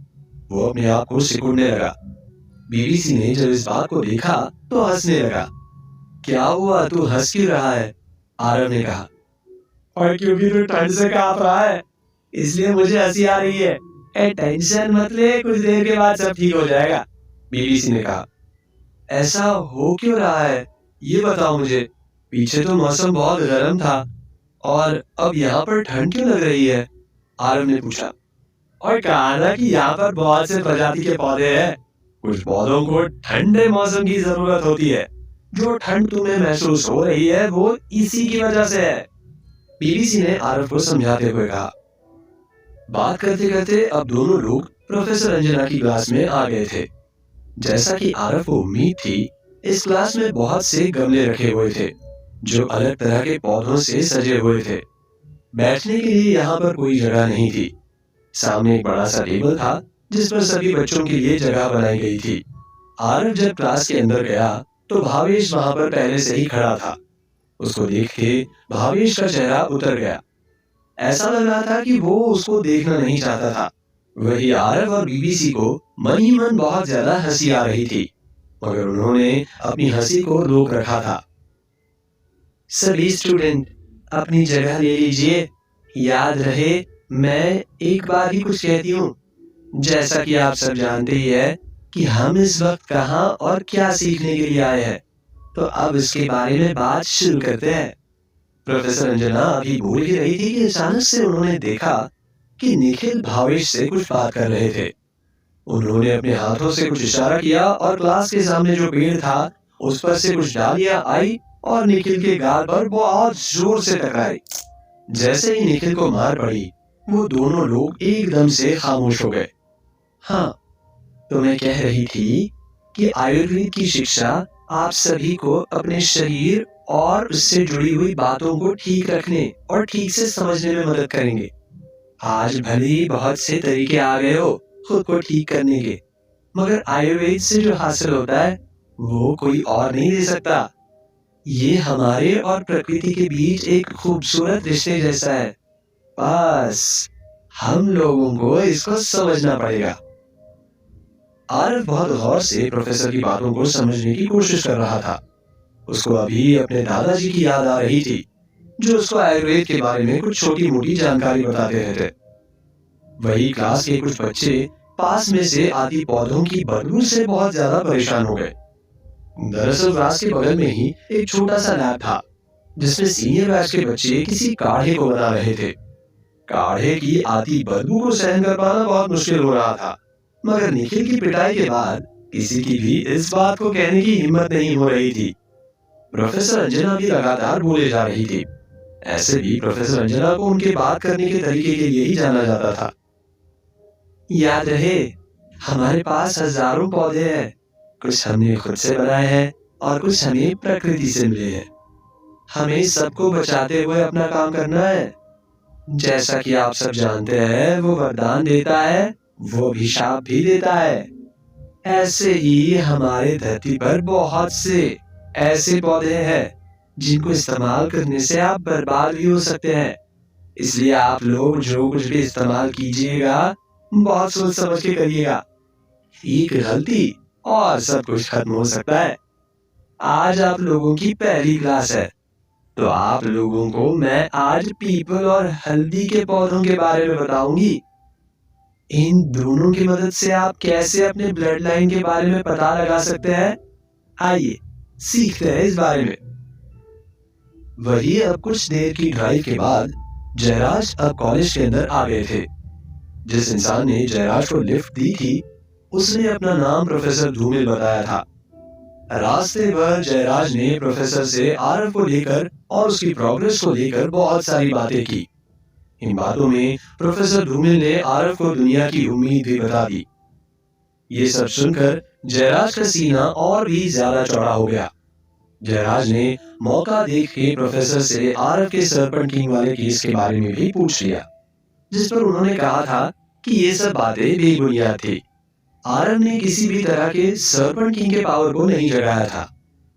वो अपने आप को सिकुड़ने लगा। बीबीसी ने जब इस बात को देखा तो हंसने लगा। क्या हुआ, तू हंस क्यों रहा है? आरव ने कहा। और क्योंकि तू ठंड से कांप रहा है, इसलिए मुझे हंसी आ रही है। टेंशन मत ले, कुछ देर के बाद सब ठीक हो जाएगा, बीबीसी ने कहा। ऐसा हो क्यों रहा है, ये बताओ मुझे। पीछे तो मौसम बहुत गर्म था और अब यहाँ पर ठंड क्यों लग रही है? आरव ने पूछा। और कहा ना कि यहाँ पर बहुत से प्रजाति के पौधे हैं। कुछ पौधों को ठंडे मौसम की जरूरत होती है। जो ठंड तुम्हें महसूस हो रही है वो इसी की वजह से है, बीबीसी ने आरव को समझाते हुए कहा। बात करते करते अब दोनों लोग प्रोफेसर अंजना की क्लास में आ गए थे। जैसा कि आरव को उम्मीद थी, इस क्लास में बहुत से गमले रखे हुए थे, जो अलग तरह के पौधों से सजे हुए थे। बैठने के लिए यहाँ पर कोई जगह नहीं थी। सामने एक बड़ा सा टेबल था, जिस पर सभी बच्चों के लिए जगह बनाई गई थी। आरव जब क्लास के अंदर गया तो भावेश वहां पर पहले से ही खड़ा था। उसको देख के भावेश का चेहरा उतर गया। ऐसा लग रहा था कि वो उसको देखना नहीं चाहता था। वही आरव और बीबीसी को मन ही मन बहुत ज्यादा हंसी आ रही थी, मगर उन्होंने अपनी हंसी को रोक रखा था। सभी स्टूडेंट अपनी जगह ले लीजिए। याद रहे, मैं एक बार ही कुछ कहती हूँ। जैसा कि आप सब जानते ही है कि हम इस वक्त कहाँ और क्या सीखने के लिए आए हैं, तो अब इसके बारे में बात शुरू करते हैं। प्रोफेसर अंजना अभी बोल ही रही थी कि अचानक से उन्होंने देखा कि निखिल भावेश से कुछ बात कर रहे थे। उन्होंने अपने हाथों से कुछ इशारा किया और क्लास के सामने जो पेड़ था उस पर से कुछ डालियां आई और निखिल के गाल पर बहुत जोर से टकराई। जैसे ही निखिल को मार पड़ी, वो दोनों लोग एकदम से खामोश हो गए। हाँ, तो मैं कह रही थी कि आयुर्वेद की शिक्षा आप सभी को अपने शरीर और उससे जुड़ी हुई बातों को ठीक रखने और ठीक से समझने में मदद करेंगे। आज भले ही बहुत से तरीके आ गए हो खुद को ठीक करने के, मगर आयुर्वेद से जो हासिल होता है वो कोई और नहीं दे सकता। ये हमारे और प्रकृति के बीच एक खूबसूरत रिश्ते जैसा है। बस हम लोगों को इसको समझना पड़ेगा। आरव बहुत गौर से प्रोफेसर की बातों को समझने की कोशिश कर रहा था। उसको अभी अपने दादाजी की याद आ रही थी, जो उसको आयुर्वेद के बारे में कुछ छोटी मोटी जानकारी बताते रहते। वही क्लास के कुछ बच्चे पास में से आती पौधों की बदबू से बहुत ज्यादा परेशान हो गए। दरअसल क्लास के बगल में ही एक छोटा सा लैब था, जिसमें सीनियर बैच के बच्चे किसी काढ़े को बना रहे थे। काढ़े की आती बदबू को सहन कर पाना बहुत मुश्किल हो रहा था, मगर निखिल की पिटाई के बाद किसी की भी इस बात को कहने की हिम्मत नहीं हो रही थी। प्रोफेसर अंजना भी लगातार बोले जा रही थी। ऐसे भी प्रोफेसर अंजना को उनके बात करने के तरीके के लिए ही जाना जाता था। याद रहे, हमारे पास हजारों पौधे हैं। कुछ हमने खुद से बनाए हैं और कुछ हमें प्रकृति से मिले हैं। हमें सबको बचाते हुए अपना काम करना है। जैसा कि आप सब जानते हैं, वो वरदान देता है, वो अभिशाप भी देता है। ऐसे ही हमारे धरती पर बहुत से ऐसे पौधे हैं जिनको इस्तेमाल करने से आप बर्बाद भी हो सकते हैं। इसलिए आप लोग जो कुछ भी इस्तेमाल कीजिएगा बहुत सोच समझ के करिएगा। एक गलती और सब कुछ खत्म हो सकता है। आज आप लोगों की पहली क्लास है, तो आप लोगों को मैं आज पीपल और हल्दी के पौधों के बारे में बताऊंगी। इन दोनों की मदद से आप कैसे अपने ब्लड लाइन के बारे में पता लगा सकते हैं, आइए सीखते हैं इस बारे में। वही अब कुछ देर की ड्राइव के बाद जयराज अब कॉलेज के अंदर आ गए थे। जिस इंसान ने जयराज को लिफ्ट दी थी, उसने अपना नाम प्रोफेसर धूमिल बताया था। रास्ते भर जयराज ने प्रोफेसर से आरव को लेकर और उसकी प्रोग्रेस को लेकर बहुत सारी बातें की। इन बातों में प्रोफेसर धूमिल ने आरव को दुनिया की उम्मीद भी बता दी। ये सब सुनकर जयराज का सीना और भी ज्यादा चौड़ा हो गया। जयराज ने मौका देख के प्रोफेसर से आरव के सरपंच किंग वाले केस के बारे में भी पूछ लिया, जिस पर उन्होंने कहा था कि ये सब बातें बेबुनियाद थी। आरव ने किसी भी तरह के सरपंच किंग के पावर को नहीं जगाया था।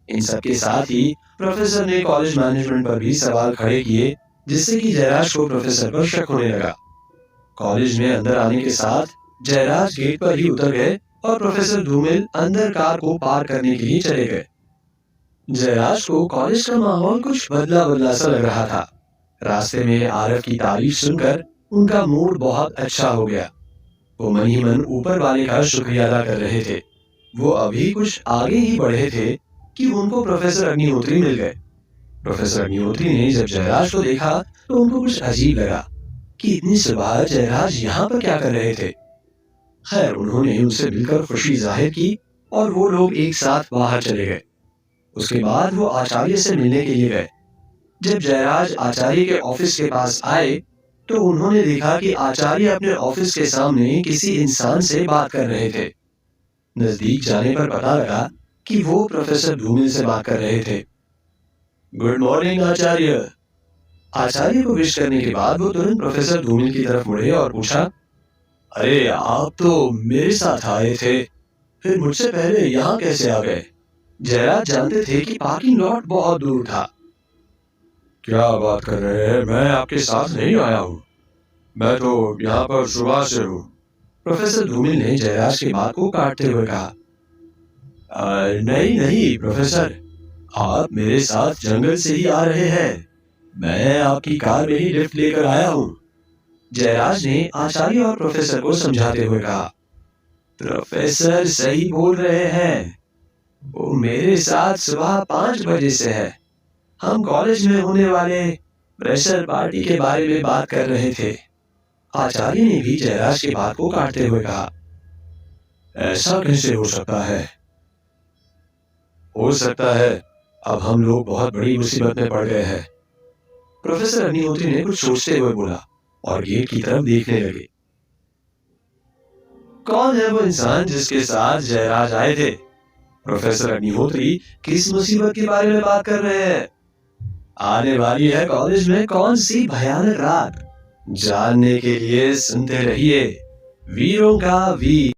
इन सब के साथ ही प्रोफेसर ने कॉलेज मैनेजमेंट पर भी सवाल खड़े किए, जिससे कि जयराज को प्रोफेसर पर शक होने लगा। कॉलेज में अंदर आने के साथ जयराज गेट पर ही उतर गए और प्रोफेसर धूमिल अंदर कार को पार करने के लिए चले गए। जयराज को कॉलेज का माहौल कुछ बदला बदला सा लग रहा था। रास्ते में आरव की तारीफ सुनकर उनका मूड बहुत अच्छा हो गया। वो मन ही मन ऊपर वाले का शुक्रिया अदा कर रहे थे। वो अभी कुछ आगे ही बढ़े थे कि उनको प्रोफेसर अग्निहोत्री मिल गए। प्रोफेसर अग्निहोत्री ने जब जयराज को देखा तो उनको कुछ अजीब लगा कि इतनी सुबह जयराज यहाँ पर क्या कर रहे थे। खैर, उन्होंने उनसे मिलकर खुशी जाहिर की और वो लोग एक साथ बाहर चले गए। उसके बाद वो आचार्य से मिलने के लिए गए। जब जयराज आचार्य के ऑफिस के पास आए तो उन्होंने देखा कि आचार्य अपने ऑफिस के सामने किसी इंसान से बात कर रहे थे। नजदीक जाने पर पता लगा कि वो प्रोफेसर धूमिल से बात कर रहे थे। गुड मॉर्निंग आचार्य। आचार्य को विश करने के बाद वो तुरंत प्रोफेसर धूमिल की तरफ मुड़े और पूछा, अरे आप तो मेरे साथ आए थे, फिर मुझसे पहले यहाँ कैसे आ गए? जयराज जानते थे कि पार्किंग लॉट बहुत दूर था। क्या बात कर रहे हैं? मैं आपके साथ नहीं आया हूँ। मैं तो यहाँ पर सुबह से हूँ। प्रोफेसर धूमिल ने जयराज की बात को काटते हुए कहा, नहीं नहीं प्रोफेसर, आप मेरे साथ जंगल से ही आ रहे हैं। मैं आपकी कार में ही लिफ्ट लेकर आया हूँ। जयराज ने आचार्य और प्रोफेसर को समझाते हुए कहा, प्रोफेसर सही बोल रहे हैं। वो मेरे साथ सुबह 5 बजे से है। हम कॉलेज में होने वाले प्रेशर पार्टी के बारे में बात कर रहे थे। आचार्य ने भी जयराज की बात को काटते हुए कहा, ऐसा कैसे हो सकता है? हो सकता है अब हम लोग बहुत बड़ी मुसीबत में पड़ गए हैं। प्रोफेसर अग्निहोत्री ने कुछ सोचते हुए बोला और गेट की तरफ देखने लगे। कौन है वो इंसान जिसके साथ जयराज आए थे? प्रोफेसर अग्निहोत्री किस मुसीबत के बारे में बात कर रहे हैं? आने वाली है कॉलेज में कौन सी भयानक रात? जानने के लिए सुनते रहिए वीरों का वीर।